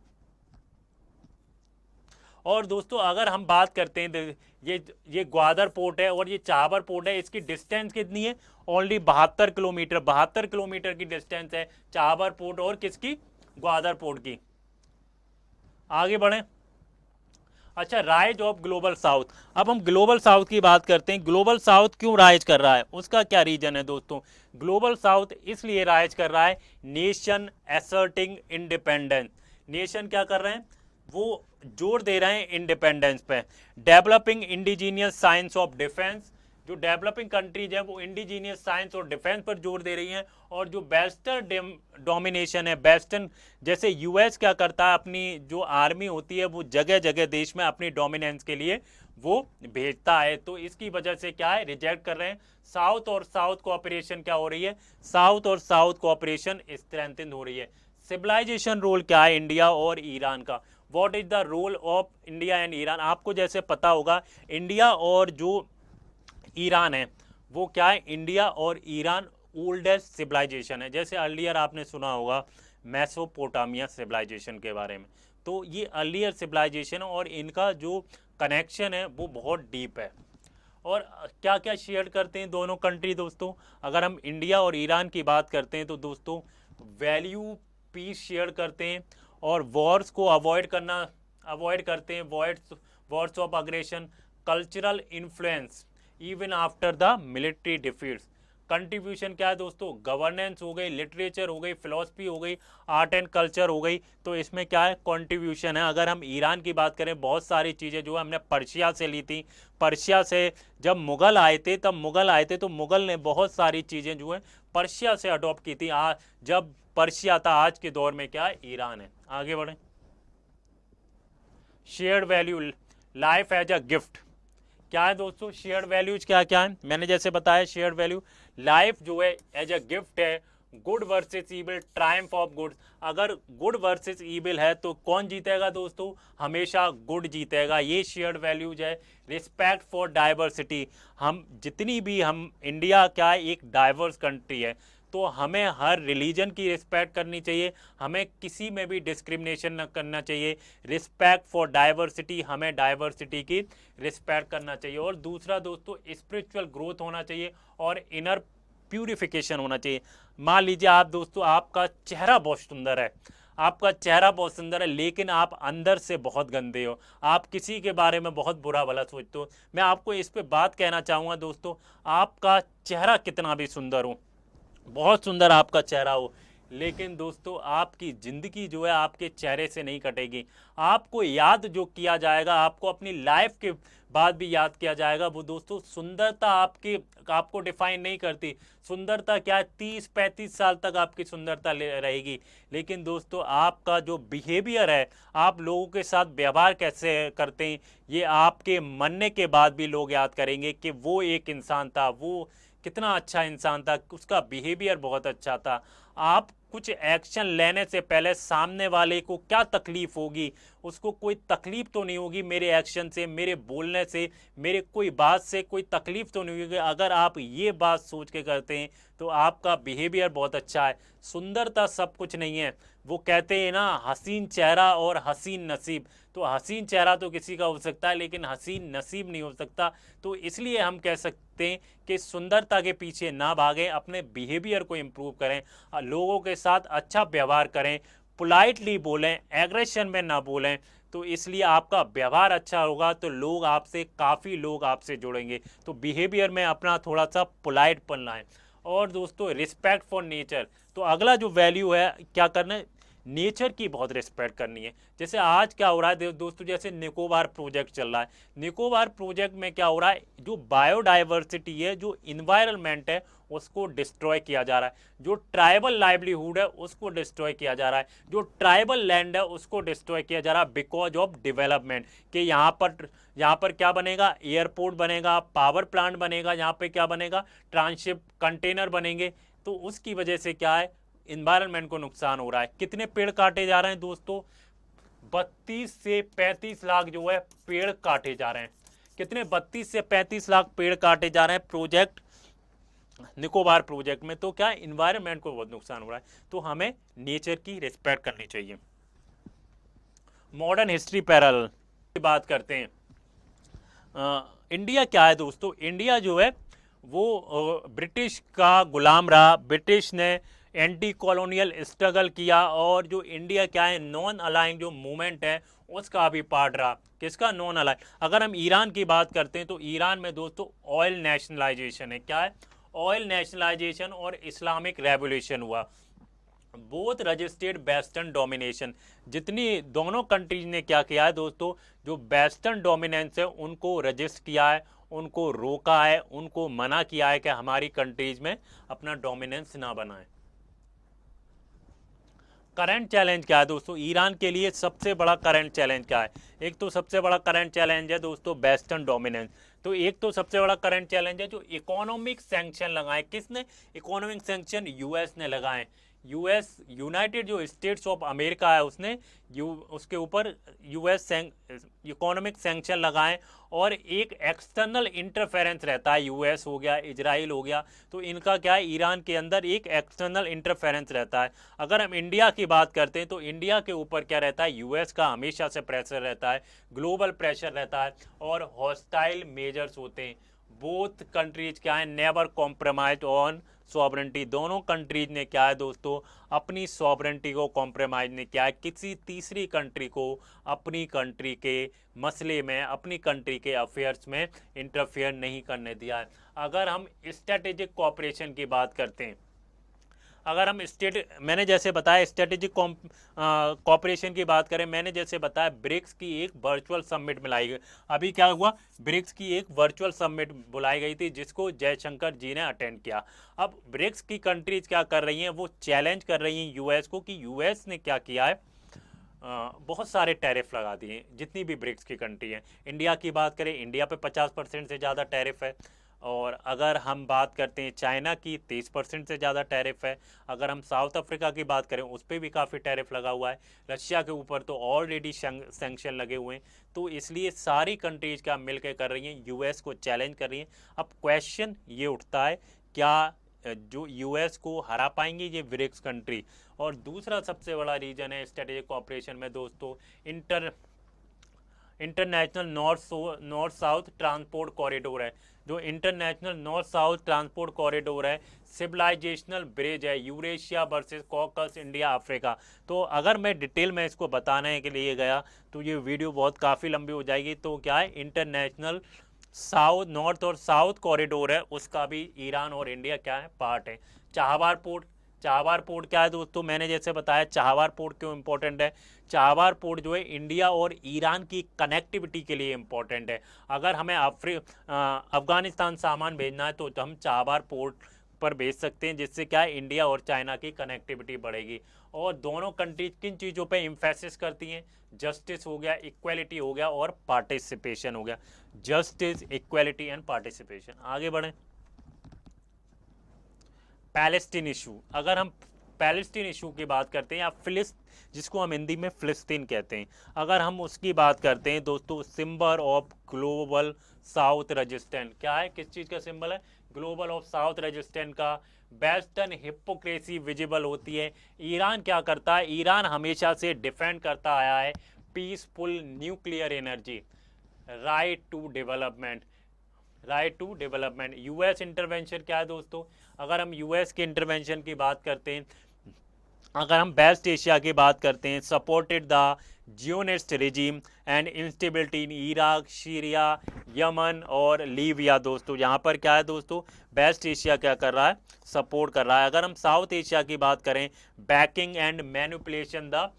और दोस्तों अगर हम बात करते हैं, ये ग्वादर पोर्ट है और ये चाबहार पोर्ट है, इसकी डिस्टेंस कितनी है, ओनली 72 किलोमीटर, 72 किलोमीटर की डिस्टेंस है चाबहार पोर्ट और किसकी, ग्वादर पोर्ट की। आगे बढ़ें। अच्छा, राइज ऑफ ग्लोबल साउथ। अब हम ग्लोबल साउथ की बात करते हैं। ग्लोबल साउथ क्यों राइज कर रहा है, उसका क्या रीजन है दोस्तों। ग्लोबल साउथ इसलिए राइज कर रहा है, नेशन असर्टिंग इंडिपेंडेंस। नेशन क्या कर रहे हैं, वो जोर दे रहे हैं इंडिपेंडेंस पे। Developing indigenous science of defence, जो डेवलपिंग कंट्रीज हैं वो इंडिजीनियस साइंस और डिफेंस पर जोर दे रही हैं। और जो वेस्टर्न डोमिनेशन है, वेस्टर्न, जैसे यूएस क्या करता है, अपनी जो आर्मी होती है वो जगह जगह देश में अपनी डोमिनेंस के लिए वो भेजता है। तो इसकी वजह से क्या है, रिजेक्ट कर रहे हैं। साउथ और साउथ कोऑपरेशन क्या हो रही है, साउथ और साउथ कोऑपरेशन स्ट्रेंथन हो रही है। सिविलाइजेशन रोल क्या है इंडिया और ईरान का, what is the role of India and Iran. आपको जैसे पता होगा इंडिया और जो ईरान है वो क्या है, इंडिया और ईरान ओल्डेस्ट सिविलाइजेशन है। जैसे अर्लियर आपने सुना होगा मेसोपोटामिया सिविलाइजेशन के बारे में, तो ये अर्लियर सिविलाइजेशन और इनका जो कनेक्शन है वो बहुत डीप है। और क्या क्या शेयर करते हैं दोनों कंट्री दोस्तों, अगर हम इंडिया और ईरान की बात करते हैं तो दोस्तों वैल्यू पीस शेयर करते हैं और वॉर्स को अवॉइड करते हैं, Wars of aggression, cultural influence even after the military defeats. Contribution क्या है दोस्तों, गवर्नेंस हो गई, लिटरेचर हो गई, फिलॉसफी हो गई, आर्ट एंड कल्चर हो गई। तो इसमें क्या है, कंट्रीब्यूशन है। अगर हम ईरान की बात करें, बहुत सारी चीज़ें जो है हमने पर्शिया से ली थी। पर्शिया से जब मुग़ल आए थे तो मुग़ल ने बहुत सारी चीज़ें जो है पर्शिया से अडॉप्ट की थी। जब पर्शिया था, आज के दौर में क्या है, ईरान है। आगे बढ़ें। Shared value, life as a gift, क्या है दोस्तों, शेयर्ड वैल्यूज क्या क्या है, मैंने जैसे बताया शेयर्ड वैल्यू, लाइफ जो है एज अ गिफ्ट है, good versus evil, Triumph of good. अगर गुड वर्सेस ईविल है तो कौन जीतेगा दोस्तों? हमेशा गुड जीतेगा। ये शेयर्ड वैल्यूज है। रिस्पेक्ट फॉर डाइवर्सिटी, हम जितनी भी, हम इंडिया क्या है, एक डाइवर्स कंट्री है, तो हमें हर रिलीजन की रिस्पेक्ट करनी चाहिए, हमें किसी में भी डिस्क्रिमिनेशन न करना चाहिए। रिस्पेक्ट फॉर डाइवर्सिटी, हमें डाइवर्सिटी की रिस्पेक्ट करना चाहिए। और दूसरा दोस्तों, स्पिरिचुअल ग्रोथ होना चाहिए और इनर प्यूरिफिकेशन होना चाहिए। मान लीजिए आप दोस्तों, आपका चेहरा बहुत सुंदर है, आपका चेहरा बहुत सुंदर है, लेकिन आप अंदर से बहुत गंदे हो, आप किसी के बारे में बहुत बुरा भला सोचते हो। मैं आपको इस पे बात कहना चाहूँगा दोस्तों, आपका चेहरा कितना भी सुंदर हो, बहुत सुंदर आपका चेहरा हो, लेकिन दोस्तों आपकी ज़िंदगी जो है आपके चेहरे से नहीं कटेगी। आपको याद जो किया जाएगा, आपको अपनी लाइफ के बाद भी याद किया जाएगा, वो दोस्तों सुंदरता आपको डिफाइन नहीं करती। सुंदरता क्या है, 30-35 साल तक आपकी सुंदरता रहेगी, लेकिन दोस्तों आपका जो बिहेवियर है, आप लोगों के साथ व्यवहार कैसे करते हैं, ये आपके मरने के बाद भी लोग याद करेंगे कि वो एक इंसान था, वो कितना अच्छा इंसान था, उसका बिहेवियर बहुत अच्छा था। आप कुछ एक्शन लेने से पहले सामने वाले को क्या तकलीफ होगी, उसको कोई तकलीफ तो नहीं होगी मेरे एक्शन से, मेरे बोलने से, मेरे कोई बात से कोई तकलीफ तो नहीं होगी। अगर आप ये बात सोच के करते हैं तो आपका बिहेवियर बहुत अच्छा है। सुंदरता सब कुछ नहीं है। वो कहते हैं ना, हसीन चेहरा और हसीन नसीब, तो हसीन चेहरा तो किसी का हो सकता है, लेकिन हसीन नसीब नहीं हो सकता। तो इसलिए हम कह सकते हैं कि सुंदरता के पीछे ना भागें, अपने बिहेवियर को इम्प्रूव करें, लोगों के साथ अच्छा व्यवहार करें, पोलाइटली बोलें, एग्रेशन में ना बोलें। तो इसलिए आपका व्यवहार अच्छा होगा तो लोग आपसे, काफ़ी लोग आपसे जुड़ेंगे। तो बिहेवियर में अपना थोड़ा सा पोलाइट बनना है। और दोस्तों रिस्पेक्ट फॉर नेचर, तो अगला जो वैल्यू है, क्या करना है, नेचर की बहुत रिस्पेक्ट करनी है। जैसे आज क्या हो रहा है दोस्तों, जैसे निकोबार प्रोजेक्ट चल रहा है, निकोबार प्रोजेक्ट में क्या हो रहा है, जो बायोडाइवर्सिटी है, जो इन्वायरमेंट है, उसको डिस्ट्रॉय किया जा रहा है, जो ट्राइबल लाइवलीहुड है उसको डिस्ट्रॉय किया जा रहा है, जो ट्राइबल लैंड है उसको डिस्ट्रॉय किया जा रहा है, बिकॉज ऑफ डेवलपमेंट। कि यहाँ पर क्या बनेगा, एयरपोर्ट बनेगा, पावर प्लांट बनेगा, यहाँ पे क्या बनेगा, ट्रांसशिप कंटेनर बनेंगे। तो उसकी वजह से क्या है, इन्वायरमेंट को नुकसान हो रहा है। कितने पेड़ काटे जा रहे हैं दोस्तों, 32 से 35 लाख जो है पेड़ काटे जा रहे हैं। कितने, 32 से 35 लाख पेड़ काटे जा रहे हैं प्रोजेक्ट, निकोबार प्रोजेक्ट में। तो क्या, इन्वायरमेंट को बहुत नुकसान हो रहा है। तो हमें नेचर की रिस्पेक्ट करनी चाहिए। मॉडर्न हिस्ट्री पैरेलल की बात करते हैं। इंडिया क्या है दोस्तों, इंडिया जो है वो ब्रिटिश का गुलाम रहा, ब्रिटिश ने एंटी कॉलोनियल स्ट्रगल किया, और जो इंडिया क्या है, नॉन अलाइन जो मूवमेंट है उसका भी पार्ट रहा। किसका, नॉन अलाइन। अगर हम ईरान की बात करते हैं तो ईरान में दोस्तों ऑयल नेशनलाइजेशन है। क्या है, ऑयल नेशनलाइजेशन और इस्लामिक रेवोल्यूशन हुआ। बोथ रजिस्टर्ड वेस्टर्न डोमिनेशन, जितनी दोनों कंट्रीज ने क्या किया है दोस्तों, जो वेस्टर्न डोमिनेंस है उनको रजिस्ट किया है, उनको रोका है, उनको मना किया है कि हमारी कंट्रीज में अपना डोमिनेंस ना बनाए। करंट चैलेंज क्या है दोस्तों, ईरान के लिए सबसे बड़ा करंट चैलेंज क्या है। एक तो सबसे बड़ा करंट चैलेंज है दोस्तों वेस्टर्न डोमिनेंस। तो एक तो सबसे बड़ा करंट चैलेंज है जो इकोनॉमिक सैंक्शन लगाए। किसने इकोनॉमिक सैंक्शन, यूएस ने लगाए। यूएस, यूनाइटेड जो स्टेट्स ऑफ अमेरिका है, उसने उसके ऊपर यूएस इकोनॉमिक सैंक्शन लगाए। और एक एक्सटर्नल इंटरफेरेंस रहता है, यूएस हो गया, इजराइल हो गया, तो इनका क्या है, ईरान के अंदर एक एक्सटर्नल इंटरफेरेंस रहता है। अगर हम इंडिया की बात करते हैं तो इंडिया के ऊपर क्या रहता है, यूएस का हमेशा से प्रेशर रहता है, ग्लोबल प्रेशर रहता है, और हॉस्टाइल मेजर्स होते हैं। बोथ कंट्रीज क्या है, नेवर कॉम्प्रोमाइज ऑन सॉवरेंटी। दोनों कंट्रीज ने क्या है दोस्तों, अपनी सॉवरेंटी को कॉम्प्रोमाइज नहीं किया है, किसी तीसरी कंट्री को अपनी कंट्री के मसले में, अपनी कंट्री के अफेयर्स में इंटरफेयर नहीं करने दिया है। अगर हम स्ट्रेटेजिक कोऑपरेशन की बात करते हैं, अगर हम मैंने जैसे बताया स्ट्रेटेजिक कोऑपरेशन की बात करें, मैंने जैसे बताया ब्रिक्स की एक वर्चुअल समिट बुलाई गई। अभी क्या हुआ, ब्रिक्स की एक वर्चुअल समिट बुलाई गई थी जिसको जयशंकर जी ने अटेंड किया। अब ब्रिक्स की कंट्रीज क्या कर रही हैं, वो चैलेंज कर रही हैं यूएस को कि यूएस ने क्या किया है, बहुत सारे टैरिफ लगा दिए जितनी भी ब्रिक्स की कंट्री हैं। इंडिया की बात करें, इंडिया पे 50% से ज़्यादा टैरिफ है। और अगर हम बात करते हैं चाइना की 30% से ज़्यादा टैरिफ है। अगर हम साउथ अफ्रीका की बात करें उस पर भी काफ़ी टैरिफ लगा हुआ है। रशिया के ऊपर तो ऑलरेडी सैंक्शन लगे हुए हैं। तो इसलिए सारी कंट्रीज क्या मिल के कर रही हैं, यूएस को चैलेंज कर रही हैं। अब क्वेश्चन ये उठता है, क्या जो यूएस को हरा पाएंगे ये ब्रिक्स कंट्री? और दूसरा सबसे बड़ा रीजन है स्ट्रेटेजिक कॉपरेशन में दोस्तों, international north south transport corridor है। जो international north south transport corridor है, सिविलाइजेशनल ब्रिज है, Eurasia versus caucus India Africa. तो अगर मैं डिटेल में इसको बताने के लिए गया तो ये वीडियो बहुत काफ़ी लंबी हो जाएगी। तो क्या है, इंटरनेशनल साउथ नॉर्थ और साउथ कॉरिडोर है, उसका भी ईरान और इंडिया क्या है, पार्ट है। चाहवार पोर्ट क्या है दोस्तों, मैंने जैसे बताया चाहवार पोर्ट क्यों इंपॉर्टेंट है। चाहवार पोर्ट जो है इंडिया और ईरान की कनेक्टिविटी के लिए इंपॉर्टेंट है। अगर हमें अफगानिस्तान सामान भेजना है तो हम चाहवार पोर्ट पर भेज सकते हैं, जिससे क्या है इंडिया और चाइना की कनेक्टिविटी बढ़ेगी। और दोनों कंट्रीज किन चीज़ों पे इम्फेसिस करती हैं, जस्टिस हो गया, इक्वलिटी हो गया और पार्टिसिपेशन हो गया। Justice, equality and participation. आगे बढ़ें। पैलेस्टीन इशू, अगर हम पैलेस्टीन इशू की बात करते हैं, या जिसको हम हिंदी में फिलिस्तीन कहते हैं, अगर हम उसकी बात करते हैं दोस्तों, symbol of global south resistant क्या है, किस चीज़ का सिंबल है, ग्लोबल ऑफ साउथ रेजिस्टेंट का। वेस्टर्न हिपोक्रेसी विजिबल होती है। ईरान क्या करता है, ईरान हमेशा से डिफेंड करता आया है peaceful nuclear energy, right to development. US intervention क्या है दोस्तों, अगर हम यूएस के इंटरवेंशन की बात करते हैं, अगर हम वेस्ट एशिया की बात करते हैं, supported the Zionist regime and instability in Iraq, Syria, Yemen और लीबिया। दोस्तों यहाँ पर क्या है दोस्तों, वेस्ट एशिया क्या कर रहा है, सपोर्ट कर रहा है। अगर हम साउथ एशिया की बात करें, backing and manipulation the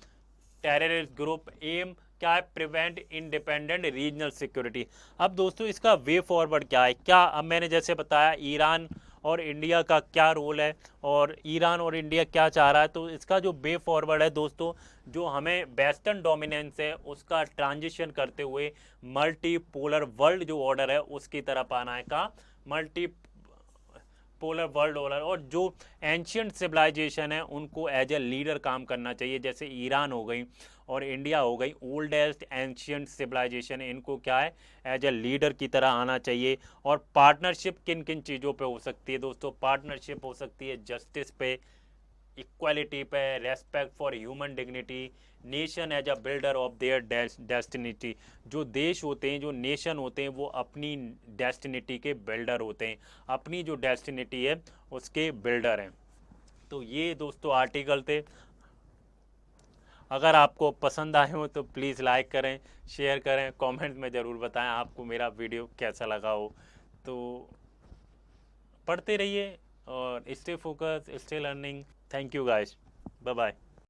terrorist group, aim क्या है, प्रिवेंट इंडिपेंडेंट रीजनल सिक्योरिटी। अब दोस्तों इसका वे फॉरवर्ड क्या है, क्या अब मैंने जैसे बताया ईरान और इंडिया का क्या रोल है और ईरान और इंडिया क्या चाह रहा है, तो इसका जो वे फॉरवर्ड है दोस्तों, जो हमें वेस्टर्न डोमिनेंस है उसका ट्रांजिशन करते हुए मल्टी पोलर वर्ल्ड जो ऑर्डर है उसकी तरफ आना है। का मल्टी पोलर वर्ल्ड ऑर्डर, और जो एंशियंट सिविलाइजेशन है उनको एज ए लीडर काम करना चाहिए, जैसे ईरान हो गई और इंडिया हो गई, ओल्डेस्ट एंशियंट सिविलाइजेशन, इनको क्या है, एज ए लीडर की तरह आना चाहिए। और पार्टनरशिप किन किन चीज़ों पे हो सकती है दोस्तों, पार्टनरशिप हो सकती है जस्टिस पे, इक्वालिटी पे, respect for human dignity, nation as a builder of their destiny. जो देश होते हैं, जो नेशन होते हैं, वो अपनी डेस्टिनिटी के बिल्डर होते हैं, अपनी जो डेस्टिनिटी है उसके बिल्डर हैं। तो ये दोस्तों आर्टिकल थे। अगर आपको पसंद आए हो तो प्लीज़ लाइक करें, शेयर करें, कमेंट में ज़रूर बताएं आपको मेरा वीडियो कैसा लगा हो। तो पढ़ते रहिए और stay focus, stay learning. Thank you guys, bye bye.